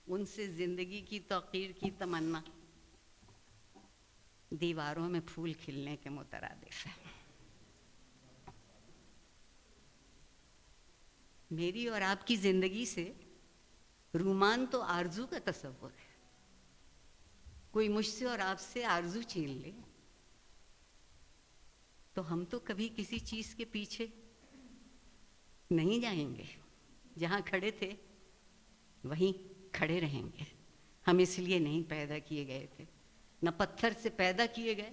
ان سے زندگی کی توقیر کی تمنا دیواروں میں پھول کھلنے کے مترادف ہے. میری اور آپ کی زندگی سے رومان تو آرزو کا تصور ہے. کوئی مجھ سے اور آپ سے آرزو چھین لے تو ہم تو کبھی کسی چیز کے پیچھے نہیں جائیں گے. جہاں کھڑے تھے وہیں کھڑے رہیں گے. ہم اس لیے نہیں پیدا کیے گئے تھے, نہ پتھر سے پیدا کیے گئے,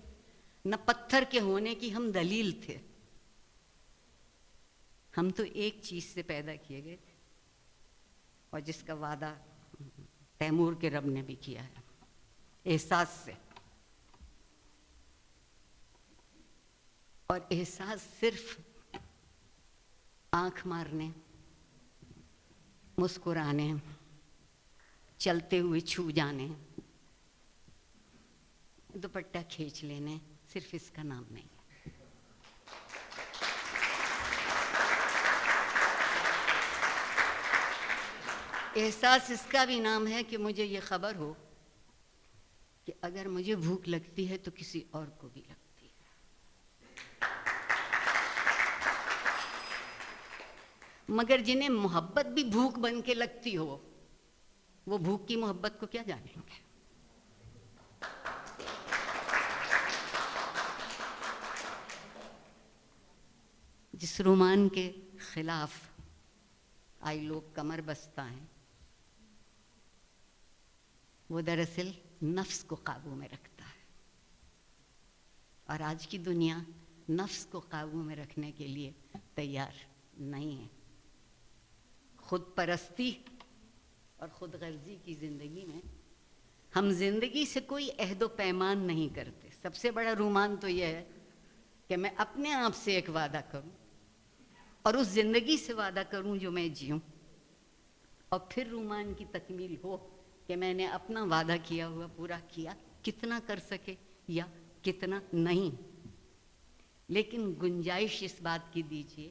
نہ پتھر کے ہونے کی ہم دلیل تھے. ہم تو ایک چیز سے پیدا کیے گئے تھے, اور جس کا وعدہ تیمور کے رب نے بھی کیا ہے, احساس سے. اور احساس صرف آنکھ مارنے, مسکرانے, چلتے ہوئے چھو جانے, دوپٹہ کھینچ لینے, صرف اس کا نام نہیں. احساس اس کا بھی نام ہے کہ مجھے یہ خبر ہو کہ اگر مجھے بھوک لگتی ہے تو کسی اور کو بھی لگتی ہے. مگر جنہیں محبت بھی بھوک بن کے لگتی ہو وہ بھوک کی محبت کو کیا جانیں گے. جس رومان کے خلاف آئی لوگ کمر بستہ ہیں وہ دراصل نفس کو قابو میں رکھتا ہے، اور آج کی دنیا نفس کو قابو میں رکھنے کے لیے تیار نہیں ہے. خود پرستی اور خود غرضی کی زندگی میں ہم زندگی سے کوئی عہد و پیمان نہیں کرتے. سب سے بڑا رومان تو یہ ہے کہ میں اپنے آپ سے ایک وعدہ کروں اور اس زندگی سے وعدہ کروں جو میں جیوں، اور پھر رومان کی تکمیل ہو کہ میں نے اپنا وعدہ کیا ہوا پورا کیا، کتنا کر سکے یا کتنا نہیں. لیکن گنجائش اس بات کی دیجیے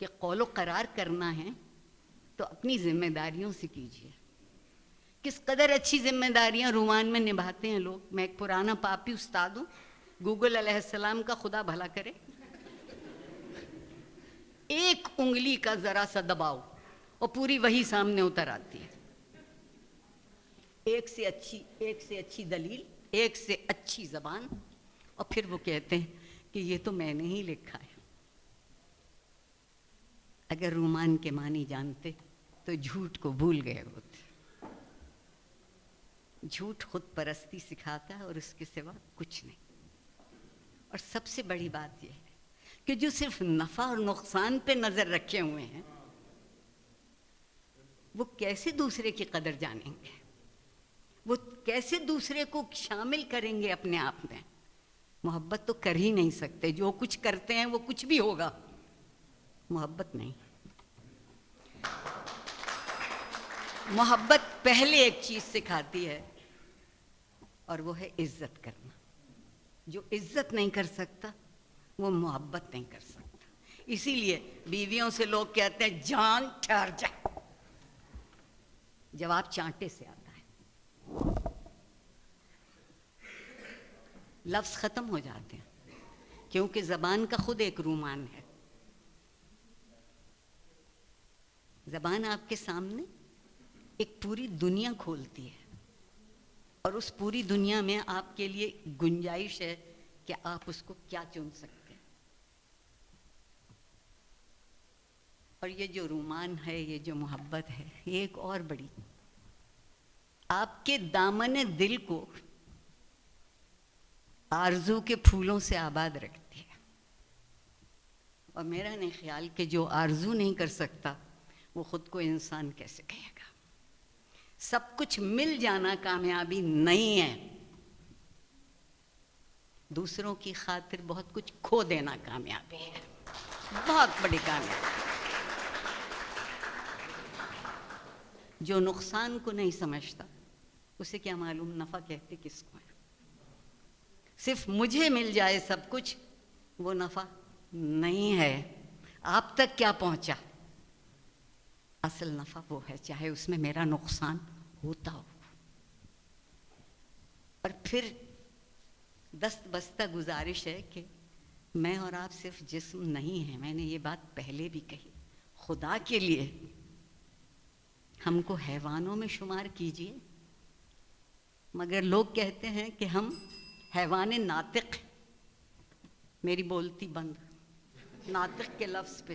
کہ قول و قرار کرنا ہے تو اپنی ذمہ داریوں سے کیجیے. کس قدر اچھی ذمہ داریاں رومان میں نبھاتے ہیں لوگ. میں ایک پرانا پاپی استاد ہوں، گوگل علیہ السلام کا خدا بھلا کرے، ایک انگلی کا ذرا سا دباؤ اور پوری وہی سامنے اتر آتی ہے. ایک سے اچھی دلیل، ایک سے اچھی زبان، اور پھر وہ کہتے ہیں کہ یہ تو میں نے ہی لکھا ہے. اگر رومان کے معنی جانتے تو جھوٹ کو بھول گئے ہوتے. جھوٹ خود پرستی سکھاتا ہے اور اس کے سوا کچھ نہیں. اور سب سے بڑی بات یہ ہے کہ جو صرف نفع اور نقصان پہ نظر رکھے ہوئے ہیں وہ کیسے دوسرے کی قدر جانیں گے، وہ کیسے دوسرے کو شامل کریں گے اپنے آپ میں. محبت تو کر ہی نہیں سکتے. جو کچھ کرتے ہیں وہ کچھ بھی ہوگا، محبت نہیں. محبت پہلے ایک چیز سکھاتی ہے اور وہ ہے عزت کرنا. جو عزت نہیں کر سکتا وہ محبت نہیں کر سکتا. اسی لیے بیویوں سے لوگ کہتے ہیں جان ٹھہر جا، جواب چانٹے سے آتا ہے. لفظ ختم ہو جاتے ہیں کیونکہ زبان کا خود ایک رومان ہے. زبان آپ کے سامنے ایک پوری دنیا کھولتی ہے اور اس پوری دنیا میں آپ کے لیے گنجائش ہے کہ آپ اس کو کیا چن سکتے ہیں. اور یہ جو رومان ہے، یہ جو محبت ہے، یہ ایک اور بڑی آپ کے دامن دل کو آرزو کے پھولوں سے آباد رکھتی ہے. اور میرا نہیں خیال کہ جو آرزو نہیں کر سکتا وہ خود کو انسان کیسے کہے گا. سب کچھ مل جانا کامیابی نہیں ہے، دوسروں کی خاطر بہت کچھ کھو دینا کامیابی ہے، بہت بڑی کامیابی. جو نقصان کو نہیں سمجھتا اسے کیا معلوم نفع کہتے کس کو ہے. صرف مجھے مل جائے سب کچھ وہ نفع نہیں ہے. آپ تک کیا پہنچا، اصل نفع وہ ہے چاہے اس میں میرا نقصان ہوتا ہو. اور پھر دست بستہ گزارش ہے کہ میں اور آپ صرف جسم نہیں ہیں. میں نے یہ بات پہلے بھی کہی، خدا کے لیے ہم کو حیوانوں میں شمار کیجئے. مگر لوگ کہتے ہیں کہ ہم حیوان ناطق. میری بولتی بند ناطق کے لفظ پہ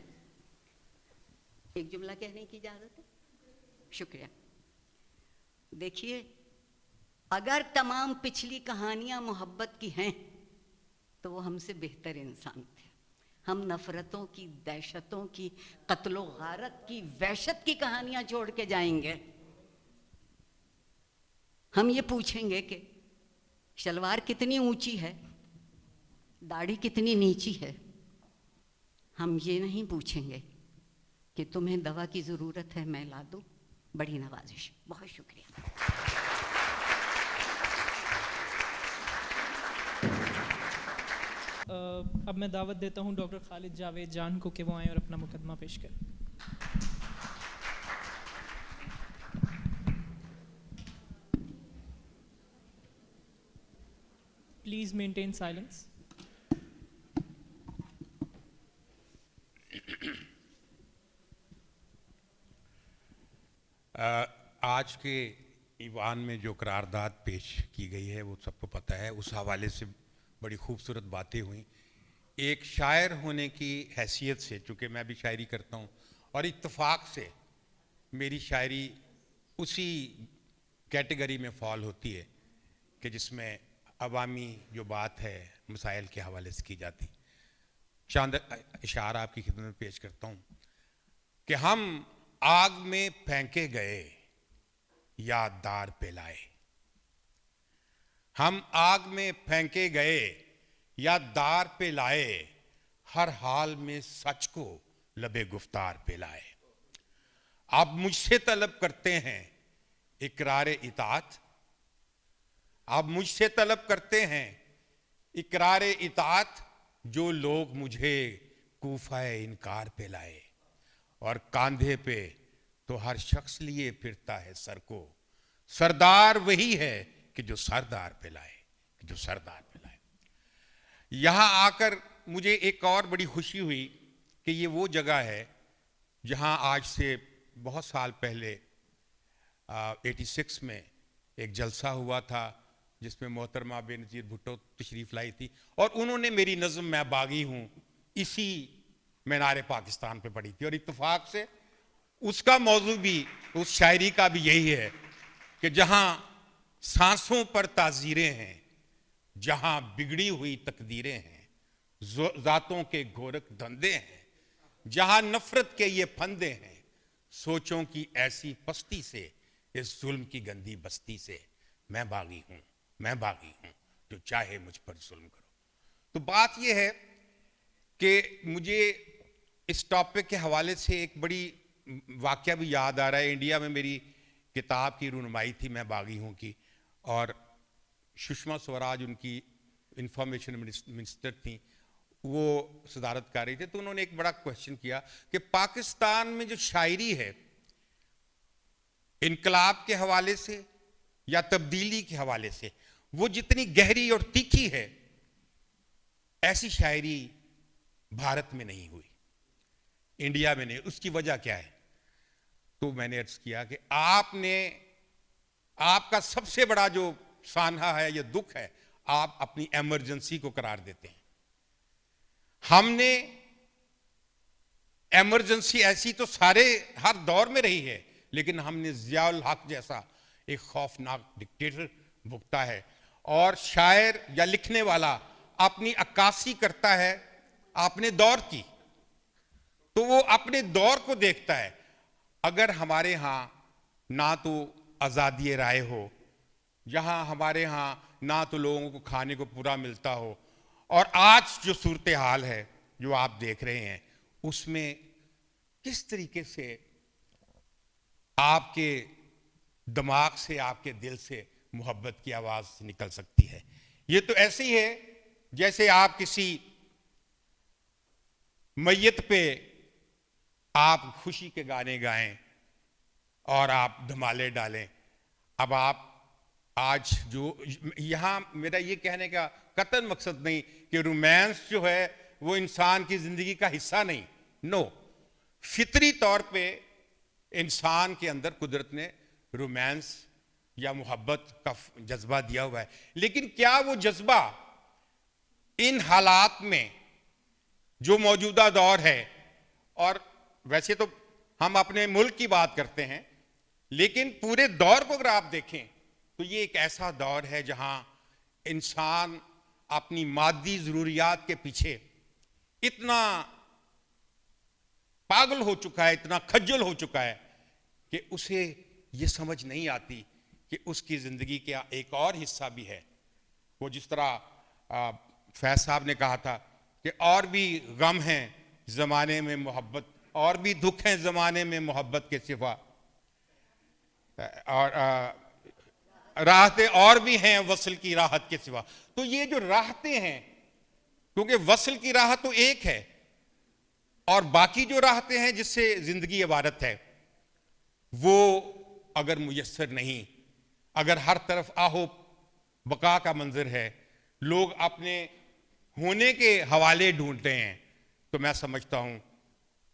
ایک جملہ کہنے کی اجازت ہے؟ شکریہ. دیکھیے، اگر تمام پچھلی کہانیاں محبت کی ہیں تو وہ ہم سے بہتر انسان تھے. ہم نفرتوں کی، دہشتوں کی، قتل و غارت کی، وحشت کی کہانیاں چھوڑ کے جائیں گے. ہم یہ پوچھیں گے کہ شلوار کتنی اونچی ہے، داڑھی کتنی نیچی ہے. ہم یہ نہیں پوچھیں گے کہ تمہیں دوا کی ضرورت ہے میں لا دوں. بڑی نوازش. بہت شکریہ. اب میں دعوت دیتا ہوں ڈاکٹر خالد جاوید جان کو کہ وہ آئیں اور اپنا مقدمہ پیش کریں. please maintain silence. آج کے ایوان میں جو قرارداد پیش کی گئی ہے وہ سب کو پتہ ہے. اس حوالے سے بڑی خوبصورت باتیں ہوئیں. ایک شاعر ہونے کی حیثیت سے, چونکہ میں بھی شاعری کرتا ہوں, اور اتفاق سے میری شاعری اسی کیٹیگری میں فال ہوتی ہے کہ جس میں عوامی جو بات ہے مسائل کے حوالے سے کی جاتی. چند اشعار آپ کی خدمت میں پیش کرتا ہوں کہ ہم آگ میں پھینکے گئے یا دار پہ لائے. ہم آگ میں پھینکے گئے یا دار پہ لائے, ہر حال میں سچ کو لبے گفتار پہ لائے. آپ مجھ سے طلب کرتے ہیں اقرار اطاعت, آپ مجھ سے طلب کرتے ہیں اقرار اطاعت, جو لوگ مجھے کوفہ انکار پہ لائے. اور کاندھے پہ تو ہر شخص لیے پھرتا ہے سر کو, سردار وہی ہے کہ جو سردار پہ لائے, کہ جو سردار پہ لائے. یہاں آ کر مجھے ایک اور بڑی خوشی ہوئی کہ یہ وہ جگہ ہے جہاں آج سے بہت سال پہلے 86 میں ایک جلسہ ہوا تھا جس میں محترمہ بے نظیر بھٹو تشریف لائی تھی, اور انہوں نے میری نظم میں باغی ہوں اسی مینار پاکستان پہ پڑھی تھی. اور اتفاق سے اس کا موضوع بھی, اس شاعری کا بھی یہی ہے کہ جہاں سانسوں پر تعزیریں ہیں, جہاں بگڑی ہوئی تقدیریں ہیں, ذاتوں کے گورکھ دھندے ہیں, جہاں نفرت کے یہ پھندے ہیں, سوچوں کی ایسی پستی سے, اس ظلم کی گندی بستی سے, میں باغی ہوں, میں باغی ہوں, جو چاہے مجھ پر ظلم کرو. تو بات یہ ہے کہ مجھے اس ٹاپک کے حوالے سے ایک بڑی واقعہ بھی یاد آ رہا ہے. انڈیا میں میری کتاب کی رونمائی تھی میں باغی ہوں کی, اور سشما سوراج ان کی انفارمیشن منسٹر تھیں, وہ صدارت کر رہی تھے. تو انہوں نے ایک بڑا کوشچن کیا کہ پاکستان میں جو شاعری ہے انقلاب کے حوالے سے یا تبدیلی کے حوالے سے وہ جتنی گہری اور تیکھی ہے, ایسی شاعری بھارت میں نہیں ہوئی, انڈیا میں نہیں. اس کی وجہ کیا ہے؟ تو میں نے عرض کیا کہ آپ کا سب سے بڑا جو سانحہ ہے یا دکھ ہے, آپ اپنی ایمرجنسی کو قرار دیتے ہیں. ہم نے ایمرجنسی ایسی تو سارے ہر دور میں رہی ہے, لیکن ہم نے ضیاء الحق جیسا ایک خوفناک ڈکٹیٹر بھگتا ہے. اور شاعر یا لکھنے والا اپنی عکاسی کرتا ہے اپنے دور کی, تو وہ اپنے دور کو دیکھتا ہے. اگر ہمارے ہاں نہ تو آزادی رائے ہو, جہاں ہمارے ہاں نہ تو لوگوں کو کھانے کو پورا ملتا ہو, اور آج جو صورتحال ہے جو آپ دیکھ رہے ہیں, اس میں کس طریقے سے آپ کے دماغ سے, آپ کے دل سے محبت کی آواز نکل سکتی ہے؟ یہ تو ایسے ہی ہے جیسے آپ کسی میت پہ آپ خوشی کے گانے گائیں اور آپ دھمالے ڈالیں. اب آپ آج جو یہاں میرا یہ کہنے کا قطعاً مقصد نہیں کہ رومانس جو ہے وہ انسان کی زندگی کا حصہ نہیں, نو, فطری طور پہ انسان کے اندر قدرت نے رومانس یا محبت کا جذبہ دیا ہوا ہے. لیکن کیا وہ جذبہ ان حالات میں جو موجودہ دور ہے, اور ویسے تو ہم اپنے ملک کی بات کرتے ہیں, لیکن پورے دور کو اگر آپ دیکھیں تو یہ ایک ایسا دور ہے جہاں انسان اپنی مادی ضروریات کے پیچھے اتنا پاگل ہو چکا ہے, اتنا کھجل ہو چکا ہے کہ اسے یہ سمجھ نہیں آتی کہ اس کی زندگی کا ایک اور حصہ بھی ہے. وہ جس طرح فیض صاحب نے کہا تھا کہ اور بھی غم ہیں زمانے میں محبت, اور بھی دکھ ہیں زمانے میں محبت کے سوا, اور راحتیں اور بھی ہیں وصل کی راحت کے سوا. تو یہ جو راحتیں ہیں, کیونکہ وصل کی راحت تو ایک ہے, اور باقی جو راحتیں ہیں جس سے زندگی عبارت ہے, وہ اگر میسر نہیں, اگر ہر طرف آہو بقا کا منظر ہے, لوگ اپنے ہونے کے حوالے ڈھونڈتے ہیں، تو میں سمجھتا ہوں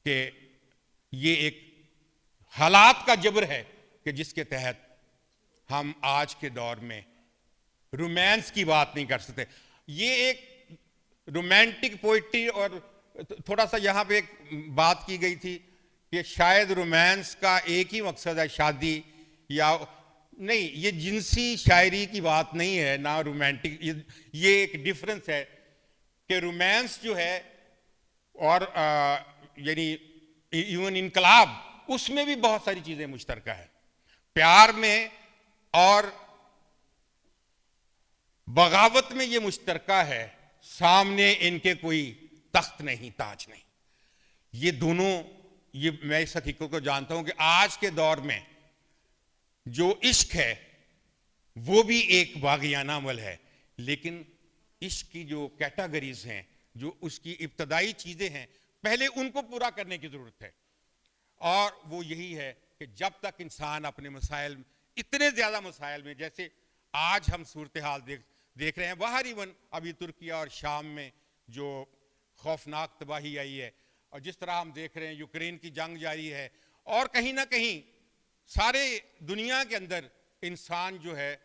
کہ یہ ایک حالات کا جبر ہے کہ جس کے تحت ہم آج کے دور میں رومانس کی بات نہیں کر سکتے. یہ ایک رومانٹک پوئٹری، اور تھوڑا سا یہاں پہ ایک بات کی گئی تھی کہ شاید رومانس کا ایک ہی مقصد ہے شادی، یا نہیں، یہ جنسی شاعری کی بات نہیں ہے، نہ رومانٹک. یہ ایک ڈیفرنس ہے کہ رومانس جو ہے، اور یعنی ایون انقلاب، اس میں بھی بہت ساری چیزیں مشترکہ ہیں. پیار میں اور بغاوت میں یہ مشترکہ ہے، سامنے ان کے کوئی تخت نہیں، تاج نہیں. یہ دونوں، یہ میں اس حقیقت کو جانتا ہوں کہ آج کے دور میں جو عشق ہے وہ بھی ایک باغیانہ عمل ہے، لیکن عشق کی جو کیٹاگریز ہیں، جو اس کی ابتدائی چیزیں ہیں، پہلے ان کو پورا کرنے کی ضرورت ہے. اور وہ یہی ہے کہ جب تک انسان اپنے مسائل، اتنے زیادہ مسائل میں، جیسے آج ہم صورتحال دیکھ رہے ہیں باہر، ایون ابھی ترکیہ اور شام میں جو خوفناک تباہی آئی ہے، اور جس طرح ہم دیکھ رہے ہیں یوکرین کی جنگ جاری ہے، اور کہیں نہ کہیں سارے دنیا کے اندر انسان جو ہے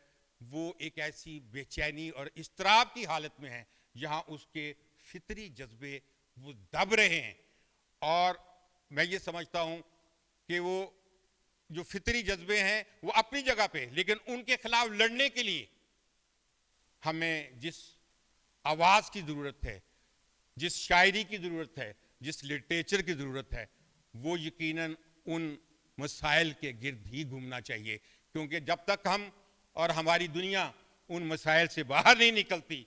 وہ ایک ایسی بے چینی اور اضطراب کی حالت میں ہے جہاں اس کے فطری جذبے وہ دب رہے ہیں. اور میں یہ سمجھتا ہوں کہ وہ جو فطری جذبے ہیں وہ اپنی جگہ پہ، لیکن ان کے خلاف لڑنے کے لیے ہمیں جس آواز کی ضرورت ہے، جس شاعری کی ضرورت ہے، جس لٹریچر کی ضرورت ہے، وہ یقیناً ان مسائل کے گرد ہی گھومنا چاہیے. کیونکہ جب تک ہم اور ہماری دنیا ان مسائل سے باہر نہیں نکلتی،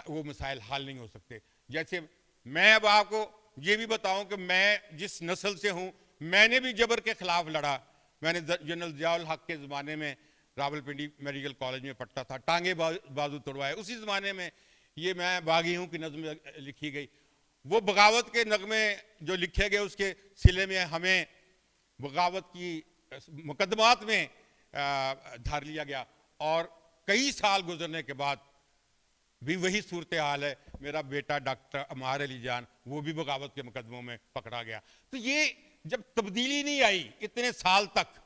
وہ مسائل حل نہیں ہو سکتے. جیسے میں اب آپ کو یہ بھی بتاؤں کہ میں جس نسل سے ہوں، میں نے بھی جبر کے خلاف لڑا. میں نے جنرل ضیاء الحق کے زمانے میں راولپنڈی میڈیکل کالج میں پڑھتا تھا، ٹانگے بازو توڑوائے. اسی زمانے میں یہ میں باغی ہوں کی نظم لکھی گئی. وہ بغاوت کے نغمے جو لکھے گئے، اس کے سلے میں ہمیں بغاوت کی مقدمات میں دھر لیا گیا، اور کئی سال گزرنے کے بعد بھی وہی صورتحال ہے. میرا بیٹا ڈاکٹر عمار علی جان، وہ بھی بغاوت کے مقدموں میں پکڑا گیا. تو یہ جب تبدیلی نہیں آئی اتنے سال تک،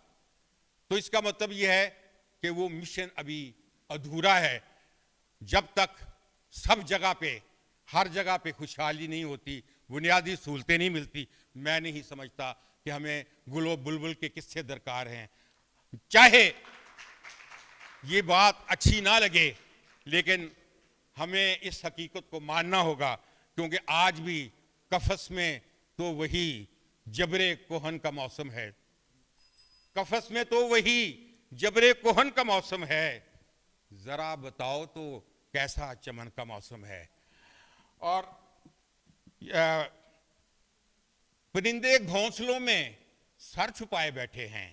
تو اس کا مطلب یہ ہے کہ وہ مشن ابھی ادھورا ہے. جب تک سب جگہ پہ، ہر جگہ پہ خوشحالی نہیں ہوتی، بنیادی سہولتیں نہیں ملتی، میں نہیں سمجھتا کہ ہمیں گل و بلبل کے قصے درکار ہیں. چاہے یہ بات اچھی نہ لگے، لیکن ہمیں اس حقیقت کو ماننا ہوگا، کیونکہ آج بھی قفس میں تو وہی جبر کوہن کا موسم ہے. قفس میں تو وہی جبر کوہن کا موسم ہے. ذرا بتاؤ تو کیسا چمن کا موسم ہے. اور پرندے گھونسلوں میں سر چھپائے بیٹھے ہیں،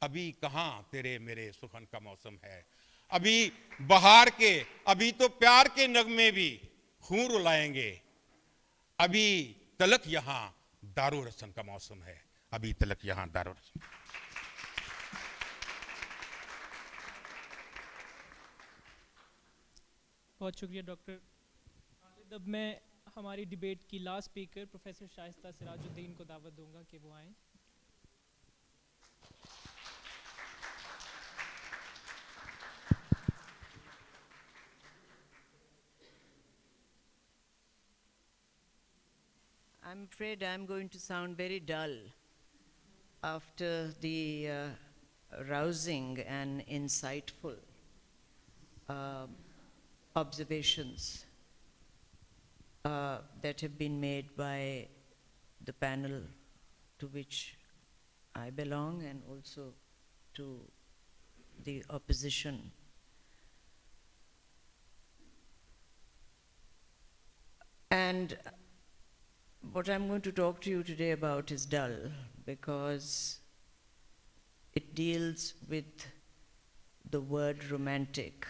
ابھی کہاں تیرے میرے سخن کا موسم ہے. ابھی بہار کے، ابھی تو پیار کے نغمے بھی خون رلائیں گے. ابھی تلک یہاں دارو رسن کا موسم ہے. ابھی تلک یہاں دارو رسن. بہت شکریہ ڈاکٹر خالد. اب میں ہماری ڈیبیٹ کی لاسٹ اسپیکر پروفیسر شائستہ سراج الدین کو دعوت دوں گا کہ وہ آئیں. I'm afraid I'm going to sound very dull after the rousing and insightful observations that have been made by the panel to which I belong, and also to the opposition. And what I'm going to talk to you today about is dull, because it deals with the word romantic,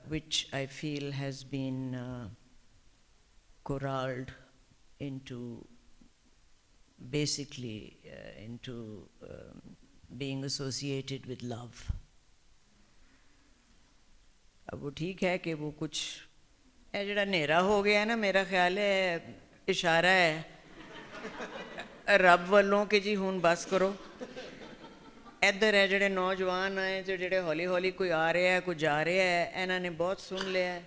which I feel has been corralled into basically into being associated with love. अब वो ठीक है कि वो कुछ ਇਹ ਜਿਹੜਾ ਹਨੇਰਾ ਹੋ ਗਿਆ ਨਾ ਮੇਰਾ ਖਿਆਲ ਹੈ ਇਸ਼ਾਰਾ ਹੈ ਰੱਬ ਵੱਲੋਂ ਕਿ ਜੀ ਹੁਣ ਬਸ ਕਰੋ ਇੱਧਰ ਹੈ ਜਿਹੜੇ ਨੌਜਵਾਨ ਆਏ ਤੇ ਜਿਹੜੇ ਹੌਲੀ ਹੌਲੀ ਕੋਈ ਆ ਰਿਹਾ ਕੋਈ ਜਾ ਰਿਹਾ ਹੈ ਇਹਨਾਂ ਨੇ ਬਹੁਤ ਸੁਣ ਲਿਆ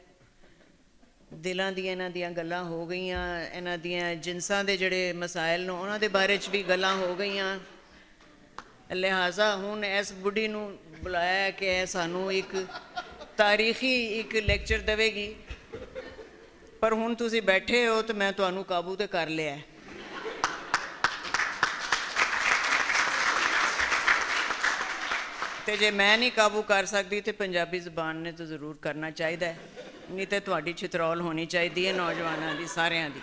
ਦਿਲਾਂ ਦੀਆਂ ਇਹਨਾਂ ਦੀਆਂ ਗੱਲਾਂ ਹੋ ਗਈਆਂ ਇਹਨਾਂ ਦੀਆਂ ਜਿਨਸਾਂ ਦੇ ਜਿਹੜੇ ਮਸਾਇਲ ਨੇ ਉਹਨਾਂ ਦੇ ਬਾਰੇ 'ਚ ਵੀ ਗੱਲਾਂ ਹੋ ਗਈਆਂ ਲਿਹਾਜ਼ਾ ਹੁਣ ਇਸ ਬੁੱਢੀ ਨੂੰ ਬੁਲਾਇਆ ਕਿ ਇਹ ਸਾਨੂੰ ਇੱਕ ਤਾਰੀਖੀ ਇੱਕ ਲੈਕਚਰ ਦੇਵੇਗੀ ਪਰ ਹੁਣ ਤੁਸੀਂ ਬੈਠੇ ਹੋ ਤਾਂ ਮੈਂ ਤੁਹਾਨੂੰ ਕਾਬੂ ਤੇ ਕਰ ਲਿਆ ਤੇ ਜੇ ਮੈਂ ਨਹੀਂ ਕਾਬੂ ਕਰ ਸਕਦੀ ਤੇ ਪੰਜਾਬੀ ਜ਼ਬਾਨ ਨੇ ਤਾਂ ਜ਼ਰੂਰ ਕਰਨਾ ਚਾਹੀਦਾ ਹੈ ਨਹੀਂ ਤੇ ਤੁਹਾਡੀ ਚਿਤਰੌਲ ਹੋਣੀ ਚਾਹੀਦੀ ਹੈ ਨੌਜਵਾਨਾਂ ਦੀ ਸਾਰਿਆਂ ਦੀ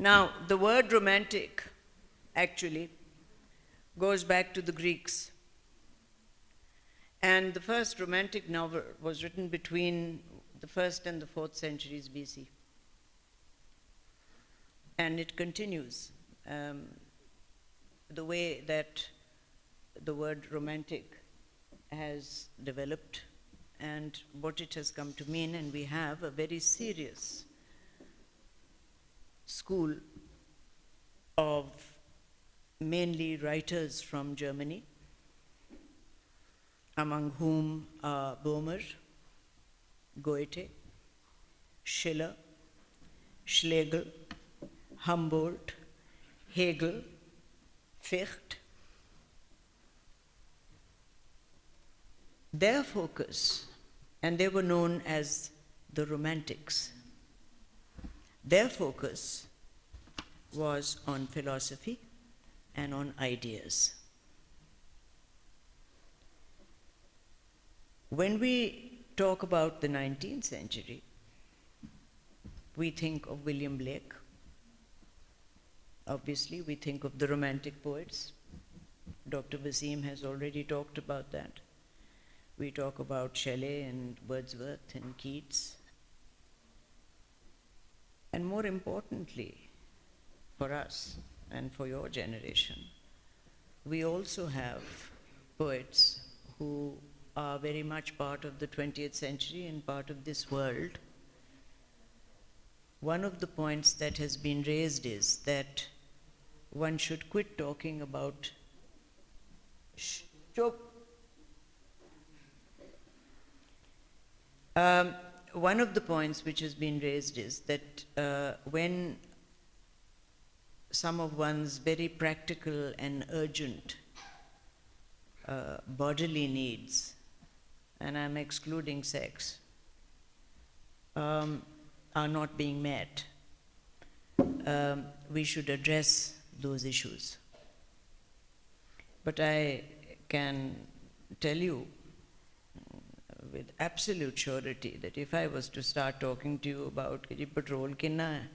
Now the word romantic actually goes back to the Greeks and the first romantic novel was written between the 1st and the 4th centuries BC and it continues the way that the word romantic has developed and what it has come to mean and we have a very serious school of mainly writers from Germany among whom are Boehmer, Goethe, Schiller, Schlegel, Humboldt, Hegel, Fichte. Their focus, and they were known as the Romantics, their focus was on philosophy and on ideas. When we talk about the 19th century, we think of William Blake. Obviously, we think of the Romantic poets. Dr. Waseem has already talked about that. We talk about Shelley and Wordsworth and Keats. And more importantly, for us and for your generation, we also have poets who are very much part of the 20th century and part of this world. One of the points that has been raised is that one should quit talking about one of the points which has been raised is that when some of one's very practical and urgent bodily needs, and I'm excluding sex, are not being met, we should address those issues. But I can tell you with absolute surety that if I was to start talking to you about कि जी petrol किन्ना है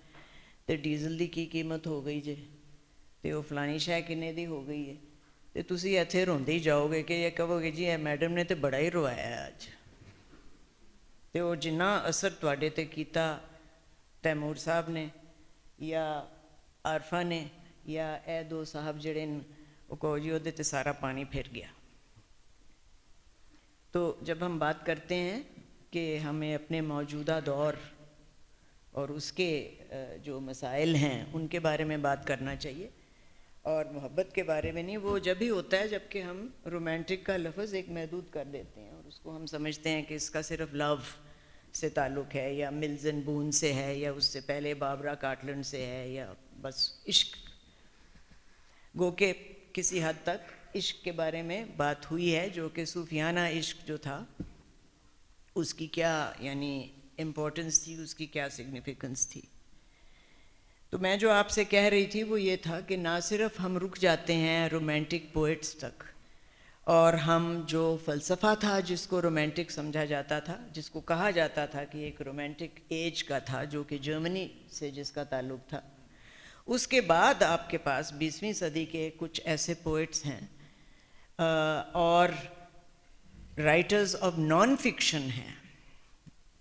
ते diesel दी की कीमत हो गई जे ते वो फलानी शै किन्ने दी हो गई है ते तुसी इत्थे रोंदे ही जाओगे कि ये कहोगे जी ए मैडम ने ते बड़ा ही रोया अज ते वो जिन्ना असर तुहाडे ते कीता तैमूर साहब ने या आरफा ने या ए दो साहब जिहड़े न वो कहो जी ओहदे ते सारा पानी फिर गया। तो जब हम बात करते हैं कि हमें अपने मौजूदा दौर और उसके जो मसाइल हैं उनके बारे में बात करना चाहिए और मोहब्बत के बारे में नहीं, वो जब ही होता है जबकि हम रोमांटिक का लफ्ज़ एक महदूद कर देते हैं और उसको हम समझते हैं कि इसका सिर्फ लव से ताल्लुक़ है या मिल्स एंड बून से है या उससे पहले बाबरा कार्टलैंड से है या बस इश्क। गो के किसी हद तक इश्क के बारे में बात हुई है जो कि सूफियाना इश्क जो था उसकी क्या यानी इम्पोर्टेंस थी, उसकी क्या सिग्निफिकेंस थी। तो मैं जो आपसे कह रही थी वो ये था कि ना सिर्फ हम रुक जाते हैं रोमांटिक पोइट्स तक और हम जो फ़लसफ़ा था जिसको रोमांटिक समझा जाता था, जिसको कहा जाता था कि एक रोमांटिक एज का था जो कि जर्मनी से जिसका ताल्लुक़ था, उसके बाद आपके पास 20वीं सदी के कुछ ऐसे पोइट्स हैं और राइटर्स ऑफ नॉन फिक्शन हैं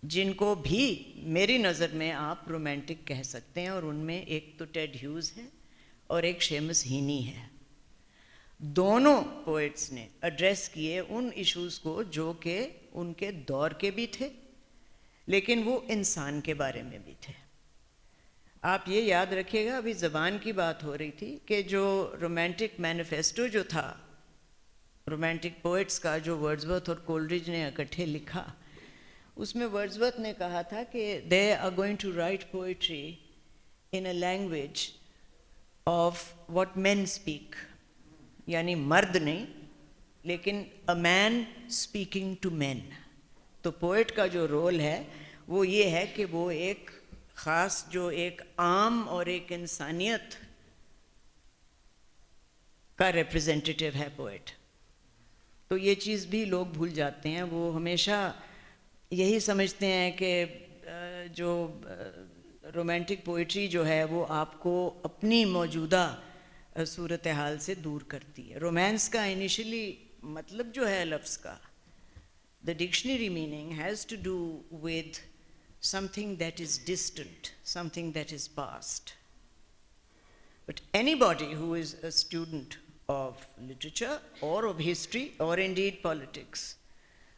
जिनको भी मेरी नज़र में आप रोमांटिक कह सकते हैं और उनमें एक तो टेड ह्यूज़ है और एक शेमस हीनी है। दोनों पोइट्स ने एड्रेस किए उन इश्यूज़ को जो कि उनके दौर के भी थे लेकिन वो इंसान के बारे में भी थे। आप ये याद रखिएगा, अभी ज़बान की बात हो रही थी कि जो रोमांटिक मैनिफेस्टो जो था रोमांटिक पोइट्स का, जो वर्ड्सवर्थ और कोलरिज ने इकट्ठे लिखा, उसमें वर्ड्सवर्थ ने कहा था कि they are going to write poetry in a language of what men speak, यानी मर्द नहीं लेकिन a man speaking to man. तो पोइट का जो रोल है वो ये है कि वो एक ख़ास, जो एक आम और एक इंसानियत का रिप्रेजेंटेटिव है पोइट। तो ये चीज़ भी लोग भूल जाते हैं, वो हमेशा यही समझते हैं कि जो रोमांटिक पोइट्री जो है वो आपको अपनी मौजूदा सूरत हाल से दूर करती है। रोमांस का इनिशियली मतलब जो है लफ्ज़ का, the dictionary meaning has to do with something that is distant, something that is past. But anybody who is a student of literature or of history or indeed politics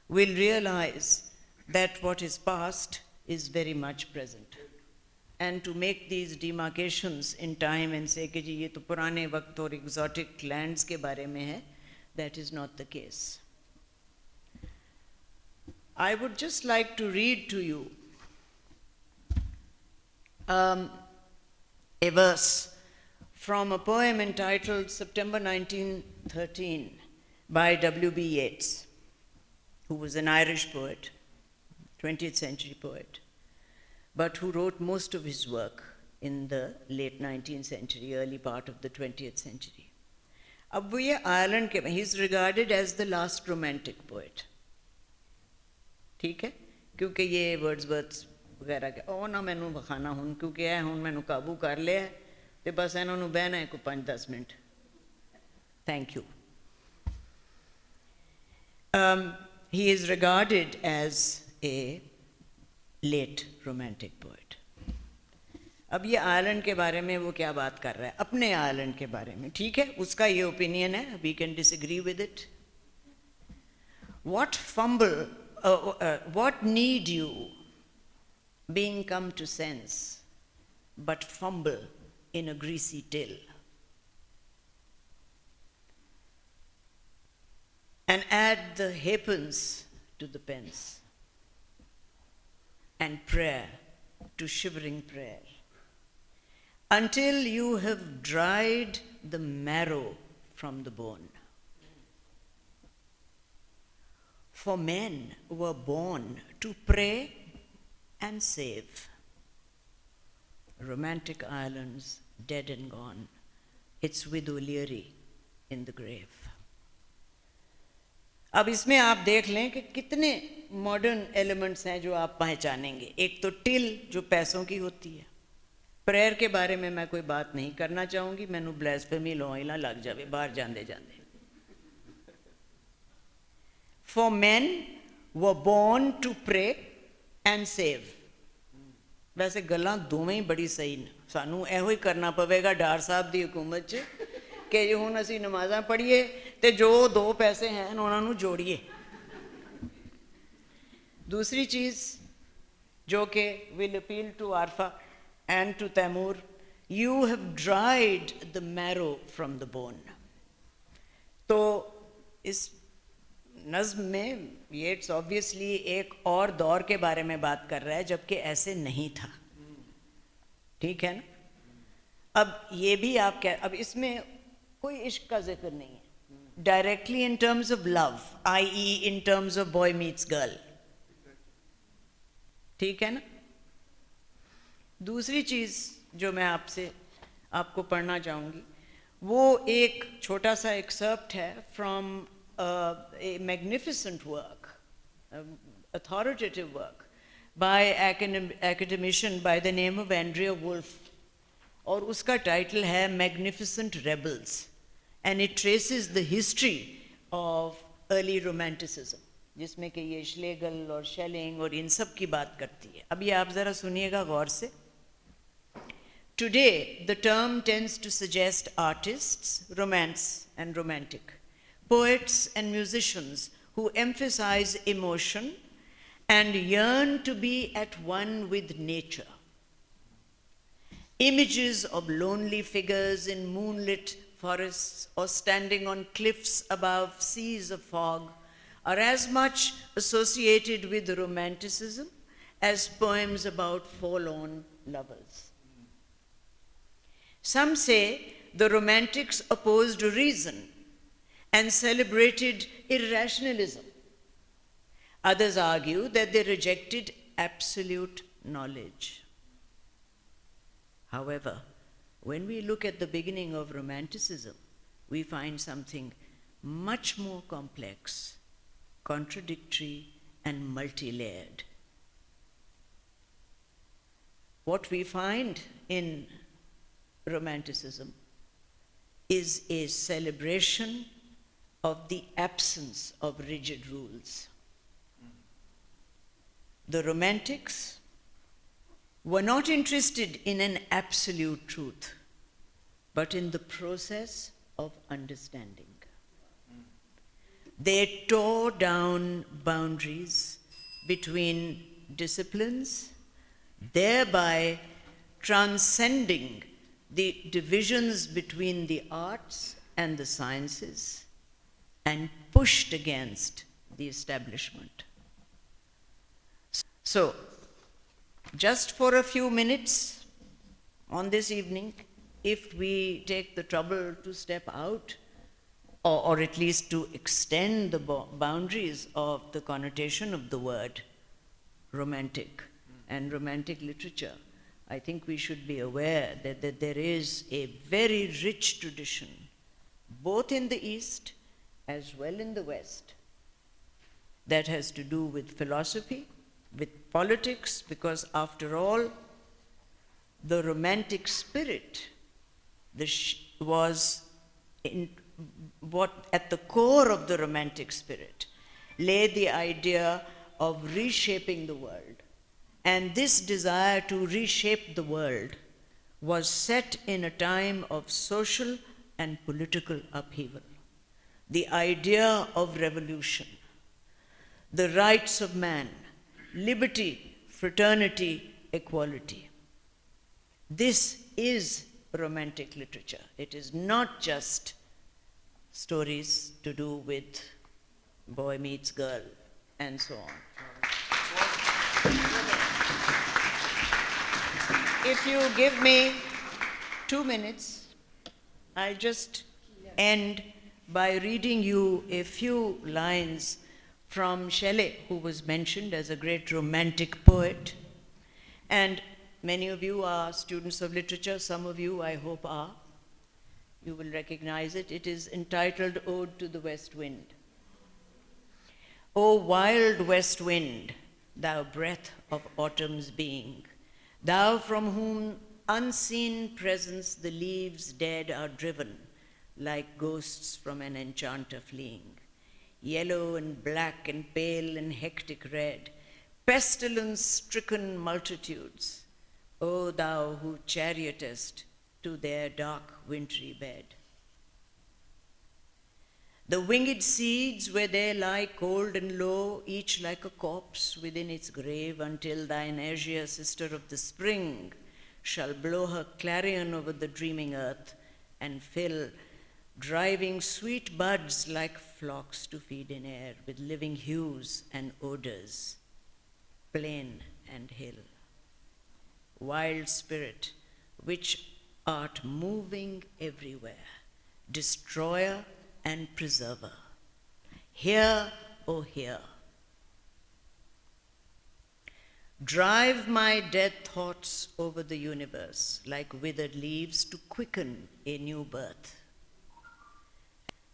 will realize that what is past is very much present. And to make these demarcations in time and say कि जी ये तो पुराने वक्त और exotic lands के बारे में है, that is not the case. I would just like to read to you a verse from a poem entitled September 1913 by W.B. Yeats, who was an Irish poet, 20th century poet, but who wrote most of his work in the late 19th century, early part of the 20th century. अब वो ये Ireland के, he is regarded as the last romantic poet, ठीक है, क्योंकि ये Wordsworth वगैरह के ओ ना मैनू बखाना हूँ क्योंकि है हूँ मैनू काबू कर लिया तो बस इन्होंने बहना है कोई 5-10 minute. Thank you. He is regarded as a late romantic poet. अब ये आयरलैंड के बारे में वो क्या बात कर रहा है, अपने आयरलैंड के बारे में, ठीक है, उसका ये ओपिनियन है, we can disagree with it. What need you being come to sense, but fumble in a greasy till, and add the halfpence to the pence, and prayer to shivering prayer, until you have dried the marrow from the bone. For men were born to pray and save. Romantic islands dead and gone, its widow Leary in the grave. अब इसमें आप देख लें कि कितने modern elements हैं जो आप पहचानेंगे। एक तो टिल जो पैसों की होती है, प्रेयर के बारे में मैं कोई बात नहीं करना चाहूँगी, मैनू ब्लैस्फेमी लॉ लग जावे बाहर जांदे जांदे। For men were born to pray and save. वैसे गल्लां दोवें ही बड़ी सही ने, सानू एहो ही करना पवेगा डार साहब दी हुकूमत च कि जो हुण असीं नमाज़ां पढ़िए ते जो 2 पैसे हैं उन्हां नूं जोड़िए। दूसरी चीज़ जो कि will appeal to Arfa and to Taimur, you have dried the marrow from the bone. तो इस नज़्म में येट्स ऑब्वियसली एक और दौर के बारे में बात कर रहा है जबकि ऐसे नहीं था, ठीक है ना। अब ये भी आप क्या, अब इसमें कोई इश्क का जिक्र नहीं है directly in terms of love, i.e. In terms of boy meets girl, ठीक है ना। दूसरी चीज़ जो मैं आपको पढ़ना चाहूँगी वो एक छोटा सा एक्सर्प्ट है from a magnificent work, authoritative work by academician by the name of Andrea Wolf, और उसका टाइटल है Magnificent Rebels, and it traces the history of early romanticism, जिसमें कि ये श्लेगल और शेलिंग और इन सब की बात करती है। अब ये आप ज़रा सुनिएगा गौर से। Today, the term tends to suggest artists, romance and romantic, poets and musicians who emphasize emotion and yearn to be at one with nature. Images of lonely figures in moonlit forests or standing on cliffs above seas of fog are as much associated with romanticism as poems about forlorn lovers. Some say the Romantics opposed reason and celebrated irrationalism. Others argue that they rejected absolute knowledge. However, when we look at the beginning of Romanticism, we find something much more complex, contradictory, and multi-layered. What we find in Romanticism is a celebration of the absence of rigid rules. The Romantics were not interested in an absolute truth, but in the process of understanding. They tore down boundaries between disciplines, thereby transcending the divisions between the arts and the sciences, and pushed against the establishment. So, just for a few minutes on this evening, if we take the trouble to step out, or at least to extend the boundaries of the connotation of the word romantic and romantic literature, I think we should be aware that there is a very rich tradition, both in the East as well in the West, that has to do with philosophy, with politics, because after all, the romantic spirit was what at the core of the romantic spirit lay the idea of reshaping the world. And this desire to reshape the world was set in a time of social and political upheaval. The idea of revolution, the rights of man, liberty, fraternity, equality. This is romantic literature. It is not just stories to do with boy meets girl and so on. If you give me 2 minutes, I'll just end by reading you a few lines from Shelley, who was mentioned as a great romantic poet. And many of you are students of literature, some of you I hope are. You will recognize it. It is entitled Ode to the West Wind. O wild west wind, thou breath of autumn's being, thou from whom unseen presence the leaves dead are driven, like ghosts from an enchanter fleeing. Yellow and black and pale and hectic red, pestilence-stricken multitudes, O thou who chariotest to their dark wintry bed. The winged seeds where they lie cold and low, each like a corpse within its grave, until thine azure sister of the spring shall blow her clarion over the dreaming earth and fill, driving sweet buds like flocks to feed in air with living hues and odors, plain and hill. Wild spirit, which art moving everywhere, destroyer and preserver, hear, O hear. Drive my dead thoughts over the universe like withered leaves to quicken a new birth.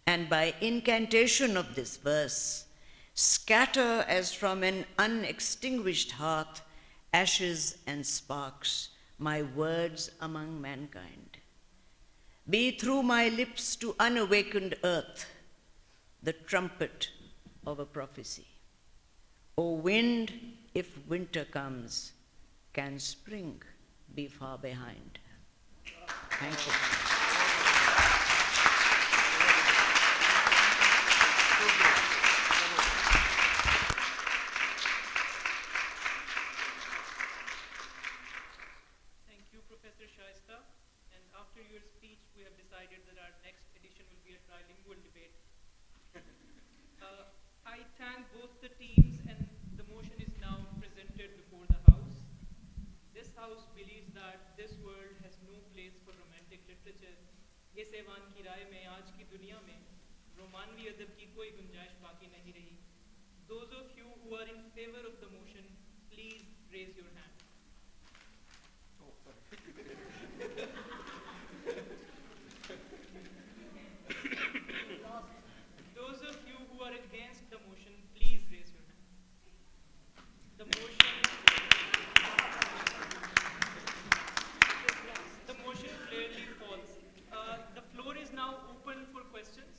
And by incantation of this verse, scatter as from an unextinguished hearth ashes and sparks, my words among mankind. Be through my lips to unawakened earth the trumpet of a prophecy. O wind, if winter comes, can spring be far behind? Thank you. Thank you, Professor Shaista. And after your speech, we have decided that our next edition will be a trilingual debate. I thank both the teams, and the motion is now presented before the House. This House believes that this world has no place for romantic literature. इस ऐवान की राय में आज की दुनिया में रोमानवी अदब की कोई गुंजाइश बाकी नहीं रही. Those of you who are in favor of the motion, please raise your hand. Those of you who are against the motion, please raise your hand. The motion clearly falls. The floor is now open for questions.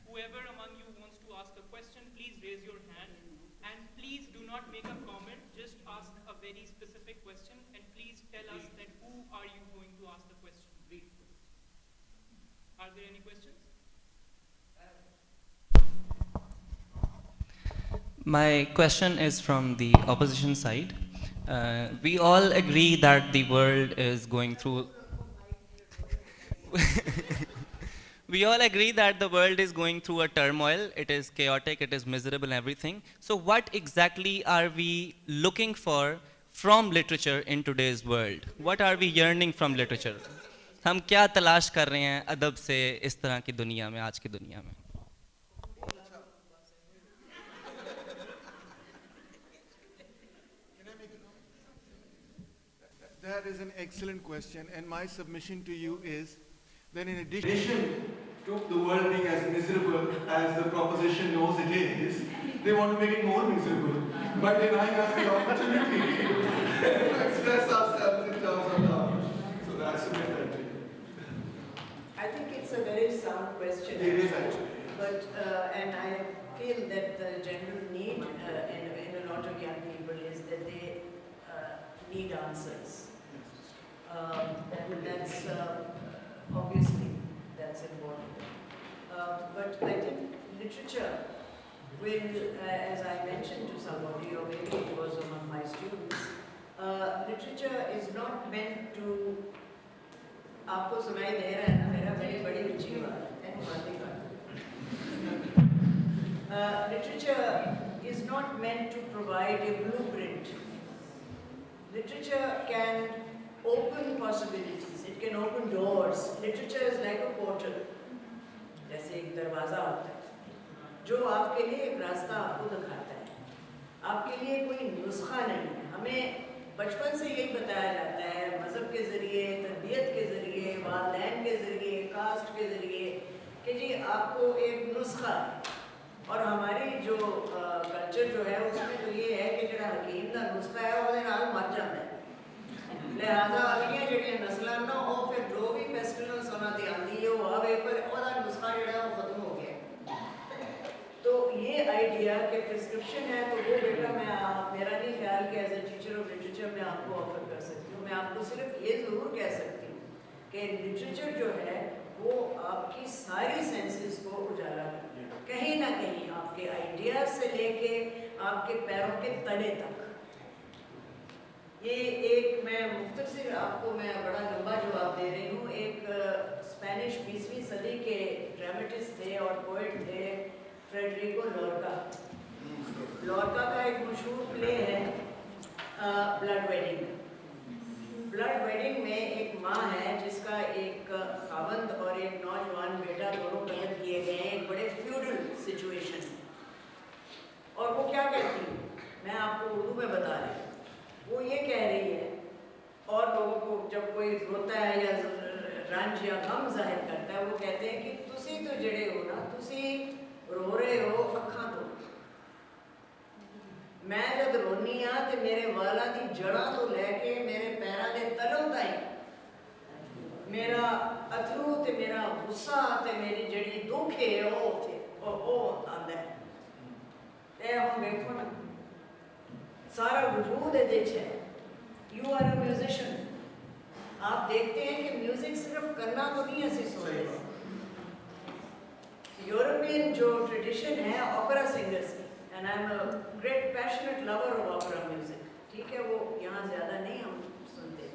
Whoever among you wants to ask a question, please raise your hand. And please do not make a comment, just ask a very specific question, and please tell us that who are you going to ask the question. Are there any questions? My question is from the opposition side. We all agree that the world is going through. We all agree that the world is going through a turmoil. It is chaotic, it is miserable and everything. So what exactly are we looking for from literature in today's world? What are we yearning from literature? हम क्या तलाश कर रहे हैं अदब से इस तरह की दुनिया में, आज की दुनिया में? That is an excellent question, and my submission to you is that in addition to the world being as miserable as the proposition knows it is, they want to make it more miserable by denying us the opportunity to express ourselves in terms of love. So that's the matter. I think it's a very sound question. It is actually. But, and I feel that the general need in a lot of young people is that they need answers. That's obviously that's important. But I think literature will, as I mentioned to somebody, or maybe it was among my students, literature is not meant to. आपको सुनाई दे रहा है ना मेरा बड़ी बड़ी ऊंची आवाज. Literature is not meant to provide a blueprint. Literature can open possibilities. It can open doors. Literature is like a portal. जैसे एक दरवाजा होता है जो आपके लिए एक रास्ता आपको दिखाता है. आपके लिए कोई नुस्खा नहीं है. हमें बचपन से यही बताया जाता है मज़हब के ज़रिए, तरबियत के ज़रिए, वालिदैन के ज़रिए, कास्ट के ज़रिए कि जी आपको एक नुस्खा है. और हमारी जो कल्चर जो है उसमें तो ये है कि जो हकीम का नुस्खा है वो नाल मर जाता है. लिहाजा अगलियां जड़ियां नस्लां ना हो फिर जो भी पेस्टिलेंस होना दी आंदी है वो आवे पर ओदा नुस्खा जड़ा वो खत्म हो गया. तो ये आइडिया कि प्रिस्क्रिप्शन है तो वो बेटा मैं मेरा नहीं ख्याल कि as a teacher of literature मैं आपको ऑफर कर सकती हूँ. मैं आपको सिर्फ ये ज़रूर कह सकती हूँ कि लिटरेचर जो है वो आपकी सारी सेंसेस को उजाला करती है. कहीं ना कहीं आपके आइडियाज से लेके आपके पैरों के तले तक. ये एक मैं मुख्तसर आपको मैं बड़ा लंबा जवाब दे रही हूँ. एक स्पेनिश 20वीं सदी के ड्रामेटिस्ट थे और पोइट थे फ्रेडरिको लोरका. लोरका का एक मशहूर प्ले है ब्लड वेडिंग. ब्लड वेडिंग में एक माँ है जिसका एक खावंद और एक नौजवान बेटा दोनों कत्ल किए गए हैं एक बड़े फ्यूडल सिचुएशन. और वो क्या कहती है मैं आपको उर्दू में बता रही हूँ. वो ये कह रही है और लोगों को जब कोई रोता है या रंज या गम जाहिर करता है वो कहते हैं कि तुसी तो जड़े हो ना तुसी रो रहे हो अखां तो. मैं जब रोनी हाँ तो मेरे वाला दी जड़ा तो लैके मेरे पैरों के तलों ताई मेरा अथरू ते मेरा गुस्सा ते मेरी जड़ी दुख है वो आंदा है. ते हम देखो ना सारा वजूद है. You are a musician. आप آپ دیکھتے ہیں کہ میوزک صرف کرنا تو نہیں ایسے سوچتے. یورپین جو ٹریڈیشن ہے اوپرا سنگرس کی, and I am a great passionate lover of opera music, ٹھیک ہے, وہ یہاں زیادہ نہیں ہم سنتے.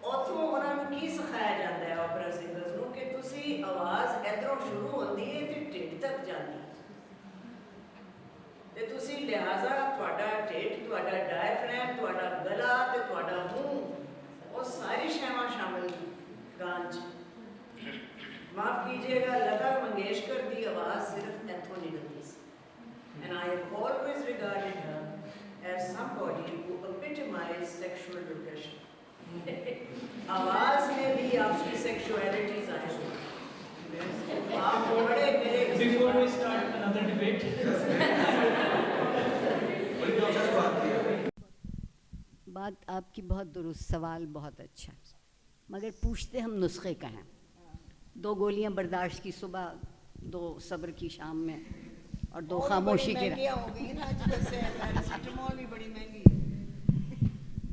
اتوں انہوں نے کی سکھایا جاتا ہے اوپرا سنگرس نو کہ تسی آواز ادھروں شروع ہوتی ہے تے ٹھڈ تک جاتی ہے, تے تسی لہٰذا تہاڈا ٹھڈ, تہاڈا ڈائفریم, تہاڈا گلا تے تہاڈا منہ وہ ساری شیواں شامل گان چ. معاف کیجیے گا, لتا منگیشکر دی آواز صرف اتوں نکلتی سی, and I have always regarded her as somebody who epitomized sexual repression. آواز میں بھی آپ کی سیکشولیٹی ظاہر ہوئی. آپ بڑے میرے Before we start another debate. بات آپ کی بہت درست, سوال بہت اچھا, مگر پوچھتے ہم نسخے کا ہیں. 2 گولیاں برداشت کی صبح, 2 صبر کی شام میں, اور 2 خاموشی کی رات.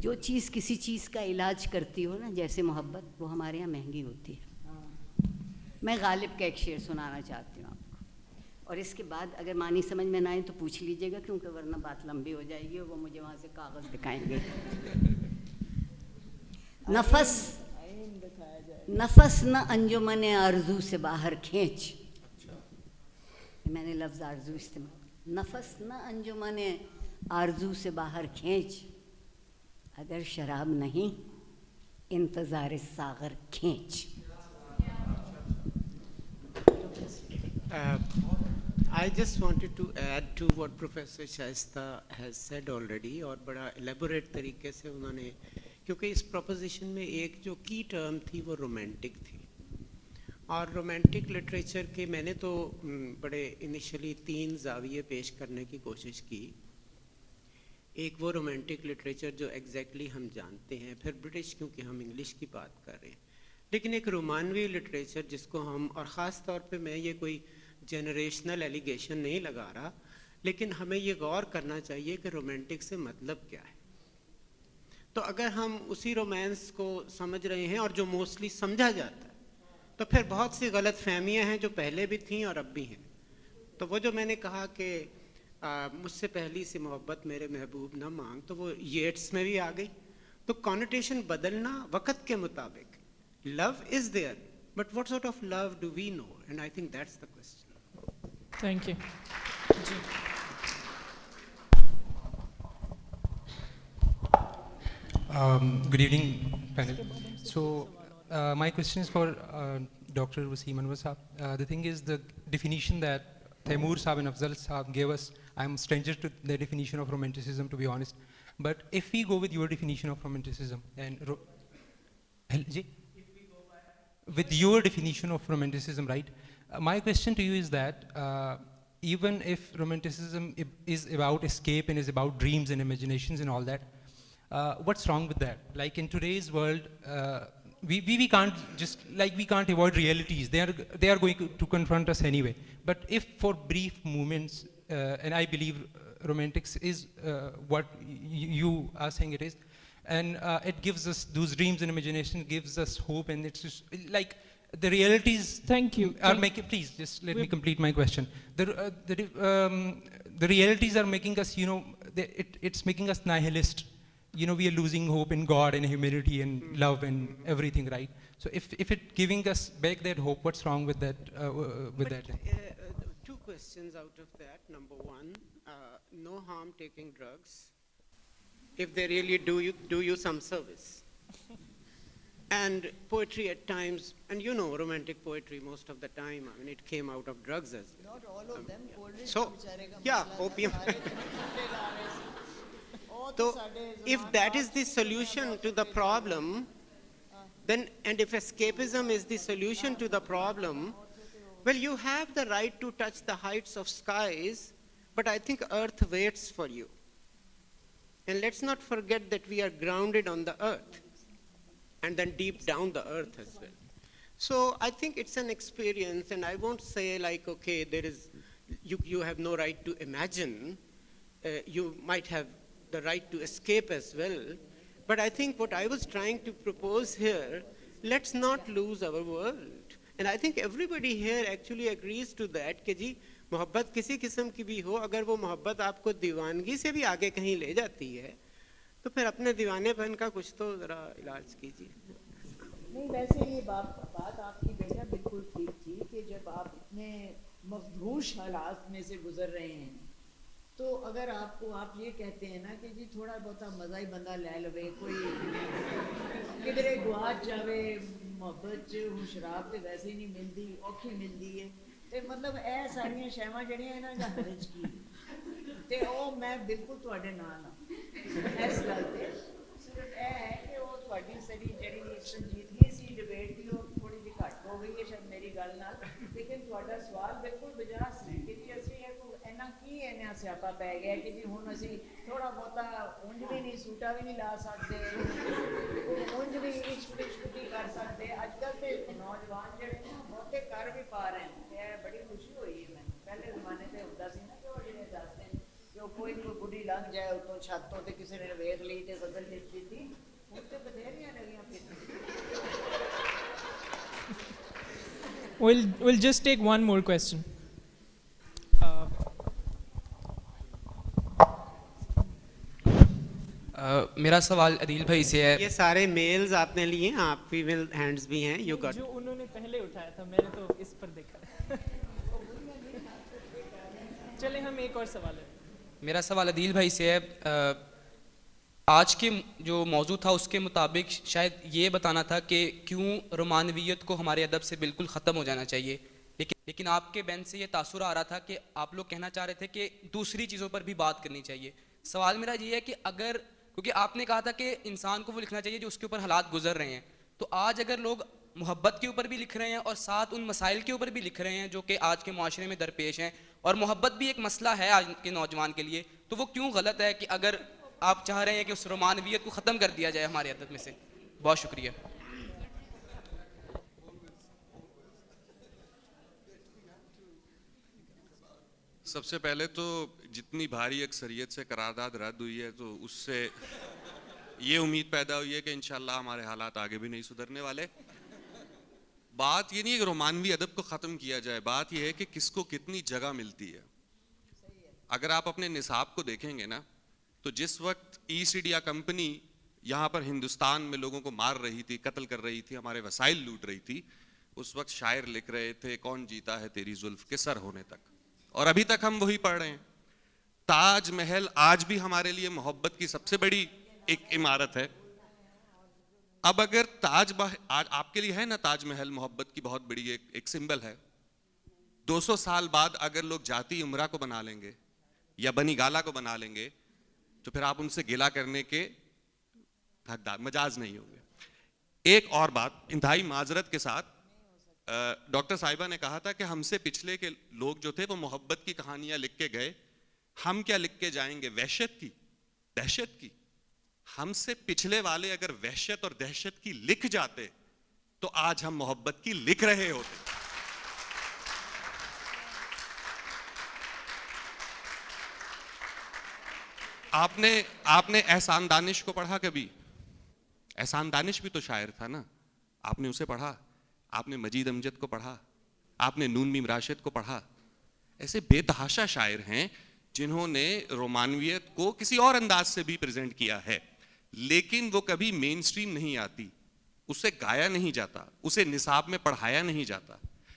جو چیز کسی چیز کا علاج کرتی ہو نا, جیسے محبت, وہ ہمارے یہاں مہنگی ہوتی ہے. میں غالب کا ایک شعر سنانا چاہتی ہوں آپ کو, اور اس کے بعد اگر معنی سمجھ میں نہ آئے تو پوچھ لیجیے گا, کیونکہ ورنہ بات لمبی ہو جائے گی اور وہ مجھے وہاں سے کاغذ دکھائیں گے. نفس نہ انجمن آرزو سے باہر کھینچ, میں نے لفظ آرزو استعمال, نفس نہ انجمن آرزو سے باہر کھینچ, اگر شراب نہیں انتظار ساغر کھینچ. I just wanted to add to what Professor Shaista has said already, اور بڑا elaborate طریقے سے انہوں نے, کیونکہ اس پروپوزیشن میں ایک جو کی ٹرم تھی وہ رومانٹک تھی, اور رومانٹک لٹریچر کے میں نے تو بڑے انیشلی 3 زاویے پیش کرنے کی کوشش کی. ایک وہ رومانٹک لٹریچر جو ایگزیکٹلی ہم جانتے ہیں, پھر برٹش, کیونکہ ہم انگلش کی بات کر رہے ہیں, لیکن ایک رومانوی لٹریچر جس کو ہم, اور خاص طور پہ میں یہ کوئی جنریشنل ایلیگیشن نہیں لگا رہا, لیکن ہمیں یہ غور کرنا چاہیے کہ رومانٹک سے مطلب کیا ہے. تو اگر ہم اسی رومانس کو سمجھ رہے ہیں اور جو موسٹلی سمجھا جاتا ہے, تو پھر بہت سی غلط فہمیاں ہیں جو پہلے بھی تھیں اور اب بھی ہیں. تو وہ جو میں نے کہا کہ مجھ سے پہلی سی محبت میرے محبوب نہ مانگ, تو وہ ییٹس میں بھی آ گئی. تو کانوٹیشن بدلنا وقت کے مطابق. Love is there, but what sort of love do we know, and I think that's the question. Thank you. Good evening, panel. So, my question is for Dr. Waseem Anwar Saab. The thing is, the definition that Taimur Saab and Afzal Saab gave us, I'm stranger to the definition of romanticism, to be honest. But if we go with your definition of romanticism, and with your definition of romanticism, right? My question to you is that even if romanticism is about escape and is about dreams and imaginations and all that, what's wrong with that? Like in today's world, we can't just, like we can't avoid realities. They are going to confront us anyway. But if for brief moments, and I believe romantics is what you are saying it is, and it gives us those dreams and imagination, gives us hope, and it's just like the realities. Thank you. Are making. Please just let me complete my question. The realities are making us, it's making us nihilist. We are losing hope in God and humanity and love and everything, right? So if it giving us back that hope, what's wrong with that? Two questions out of that. Number one, no harm taking drugs if they really do you some service. And poetry at times, and romantic poetry most of the time, it came out of drugs as well. Not all of them. So, yeah, opium. So, if that is the solution to the problem, then, and if escapism is the solution to the problem, well, you have the right to touch the heights of skies, but I think earth waits for you. And let's not forget that we are grounded on the earth, and then deep down the earth as well. So I think it's an experience, and I won't say like, okay, you have no right to imagine. You might have the right to escape as well, But I think what I was trying to propose here, let's not lose our world. And I think everybody here actually agrees to that کہ جی محبت کسی قسم کی بھی ہو, اگر وہ محبت آپ کو دیوانگی سے بھی آگے کہیں لے جاتی ہے تو پھر اپنے دیوانے پن کا کچھ تو ذرا علاج کیجیے. نہیں ویسے یہ بات آپ کی بیٹا بالکل ٹھیک تھی کہ جب آپ اتنے مفروش حالات میں سے گزر رہے ہیں تو اگر آپ یہ کہتے ہیں نا کہ جی تھوڑا بہت مزہ ہی بندہ لے لوے, کوئی کدھرے گواچ جاوے محبت ہوں شراب تو ویسے ہی نہیں ملتی, اوکھی ملتی ہے, تو مطلب اے ساریاں شیواں جڑیاں ہیں نا دا حرج کی تے او میں بالکل تواڈے نال ہاں اس گل تے. صرف اے ہے کہ وہ تواڈی ساری جڑی سنجیدگی سی ڈبیٹ دی وہ تھوڑی جی گھٹ ہو گئی ہے شاید میری گل نال, لیکن تواڈا سوال بالکل بجا سی کہ جی اسی اینا کی اینا سیاپا پی گیا کہ جی ہن اسی تھوڑا بہتا اونج بھی نہیں سوٹا بھی نہیں لا سکتے, اونج بھی عشق بھی کر سکتے. اج کل تے نوجوان جڑے نا بہتے کر بھی پا رہے ہیں, تے بڑی خوشی ہوئی ہے مینوں. پہلے زمانے تے ہوندا سی نا کہ وہ جڑے دستے ہیں کہ کوئی بڈھی لنگ جائے اتوں چھت تو تے کسی نے ویکھ لی تے غزل لکھ دتی, ہن تے بتھیریاں لگیاں پھر. We'll just take one more question. میرا سوال عدیل بھائی سے ہے. یہ سارے میلز آپ نے لیے ہیں, آپ فیمیل ہینڈز بھی ہیں. یو گاٹ جو انہوں نے پہلے اٹھایا تھا میں نے تو اس پر دیکھا. چلیں ہم ایک اور سوال ہے. میرا سوال عدیل بھائی سے ہے. آج کے جو موضوع تھا اس کے مطابق شاید یہ بتانا تھا کہ کیوں رومانویت کو ہمارے ادب سے بالکل ختم ہو جانا چاہیے, لیکن آپ کے بین سے یہ تاثر آ رہا تھا کہ آپ لوگ کہنا چاہ رہے تھے کہ دوسری چیزوں پر بھی بات کرنی چاہیے. سوال میرا یہ ہے کہ اگر, کیونکہ آپ نے کہا تھا کہ انسان کو وہ لکھنا چاہیے جو اس کے اوپر حالات گزر رہے ہیں, تو آج اگر لوگ محبت کے اوپر بھی لکھ رہے ہیں اور ساتھ ان مسائل کے اوپر بھی لکھ رہے ہیں جو کہ آج کے معاشرے میں درپیش ہیں, اور محبت بھی ایک مسئلہ ہے آج کے نوجوان کے لیے, تو وہ کیوں غلط ہے کہ اگر آپ چاہ رہے ہیں کہ اس رومانویت کو ختم کر دیا جائے ہمارے ادب میں سے. بہت شکریہ. سب سے پہلے تو جتنی بھاری اکثریت سے قرارداد رد ہوئی ہے تو اس سے یہ امید پیدا ہوئی ہے کہ انشاءاللہ ہمارے حالات آگے بھی نہیں سدھرنے والے. بات یہ نہیں ہے کہ رومانوی ادب کو ختم کیا جائے, بات یہ ہے کہ کس کو کتنی جگہ ملتی ہے. اگر آپ اپنے نصاب کو دیکھیں گے نا تو جس وقت ایسٹ انڈیا کمپنی یہاں پر ہندوستان میں لوگوں کو مار رہی تھی, قتل کر رہی تھی, ہمارے وسائل لوٹ رہی تھی, اس وقت شاعر لکھ رہے تھے کون جیتا ہے تیری زلف کے سر ہونے تک, اور ابھی تک ہم وہی پڑھ رہے ہیں. تاج محل آج بھی ہمارے لیے محبت کی سب سے بڑی ایک عمارت ہے. اب اگر تاج محل آپ کے لیے ہے نا, تاج محل محبت کی بہت بڑی ایک سمبل ہے. 200 سال بعد اگر لوگ جاتی عمرہ کو بنا لیں گے یا بنی گالا کو بنا لیں گے تو پھر آپ ان سے گلہ کرنے کے حقدار مجاز نہیں ہوں گے. ایک اور بات انتہائی معذرت کے ساتھ, ڈاکٹر صاحبہ نے کہا تھا کہ ہم سے پچھلے کے لوگ جو تھے وہ محبت کی کہانیاں لکھ کے گئے, ہم کیا لکھ کے جائیں گے, وحشت کی, دہشت کی. ہم سے پچھلے والے اگر وحشت اور دہشت کی لکھ جاتے تو آج ہم محبت کی لکھ رہے ہوتے. آپ نے احسان دانش کو پڑھا کبھی؟ احسان دانش بھی تو شاعر تھا نا, آپ نے اسے پڑھا. آپ نے مجید امجد کو پڑھا, آپ نے نون میم راشد کو پڑھا. ایسے بے تحاشا شاعر ہیں جنہوں نے رومانویت کو کسی اور انداز سے بھی پریزنٹ کیا ہے, لیکن وہ کبھی مین سٹریم نہیں آتی, اسے گایا نہیں جاتا, اسے نصاب میں پڑھایا نہیں جاتا.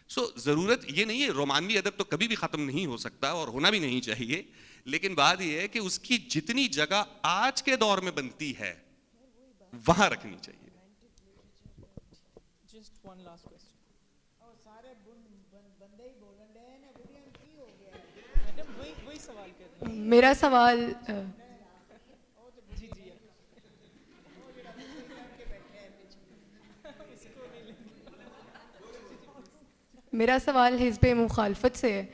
سو ضرورت یہ نہیں ہے, رومانوی ادب تو کبھی بھی ختم نہیں ہو سکتا اور ہونا بھی نہیں چاہیے, لیکن بات یہ ہے کہ اس کی جتنی جگہ آج کے دور میں بنتی ہے وہاں رکھنی چاہیے. Just one last question. وہی سوال کر رہے ہیں. میرا سوال میرا سوال حزب مخالفت سے ہے.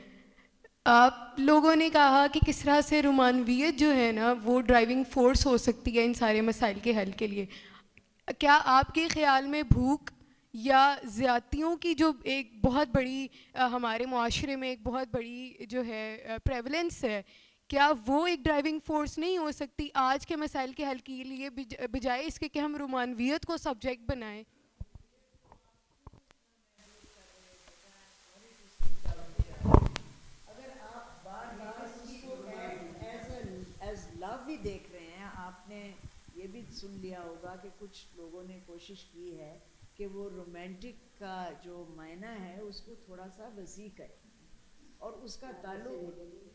آپ لوگوں نے کہا کہ کس طرح سے رومانویت جو ہے نا وہ ڈرائیونگ فورس ہو سکتی ہے ان سارے مسائل کے حل کے لیے. کیا آپ کے خیال میں بھوک یا زیادتیوں کی جو ایک بہت بڑی ہمارے معاشرے میں ایک بہت بڑی جو ہے پریولنس ہے, کیا وہ ایک ڈرائیونگ فورس نہیں ہو سکتی آج کے مسائل کے حل کے لیے بجائے اس کے کہ ہم رومانویت کو سبجیکٹ بنائیں؟ اگر آپ بار بار اس کو ایز لو بھی دیکھ رہے ہیں، آپ نے یہ بھی سن لیا ہوگا کہ کچھ لوگوں نے کوشش کی ہے کہ وہ رومانٹک کا جو معنی ہے اس کو تھوڑا سا وسیع کرے، اور اس کا تعلق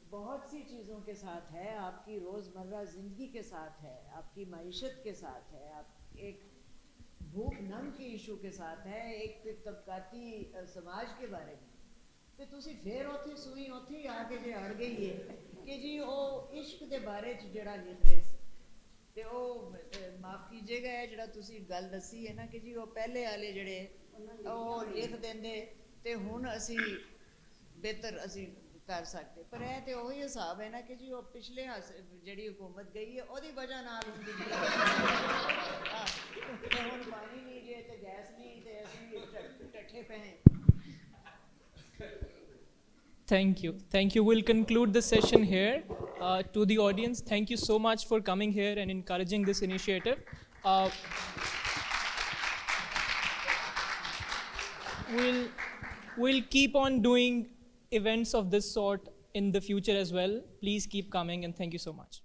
بہت سی چیزوں کے ساتھ ہے، آپ کی روزمرہ زندگی کے ساتھ ہے، آپ کی معیشت کے ساتھ ہے، آپ ایک بھوک ننگ کے ایشو کے ساتھ ہے، ایک طبقاتی سماج کے بارے میں. کہ تسی پھر اتھے سوئی اتھے آ کے جے اڑ گئی ہے کہ جی وہ عشق دے بارے جڑا لکھ رہے سی تے وہ معاف کیجیے گا جڑا تسی گل دسی ہے نا کہ جی وہ پہلے والے جڑے وہ لکھ دیندے تے ہن اسی بہتر اسی کر سکتے، پر یہ تو وہی حساب ہے نا کہ جی وہ پچھلے جڑی حکومت گئی ہے وہی وجہ نال ہوں ہن پانی نہیں جے تے گیس نہیں تے اسی ٹٹھے پے ہیں. Thank you. Thank you. We'll conclude the session here. To the audience, thank you so much for coming here and encouraging this initiative. We'll keep on doing events of this sort in the future as well. Please keep coming, and thank you so much.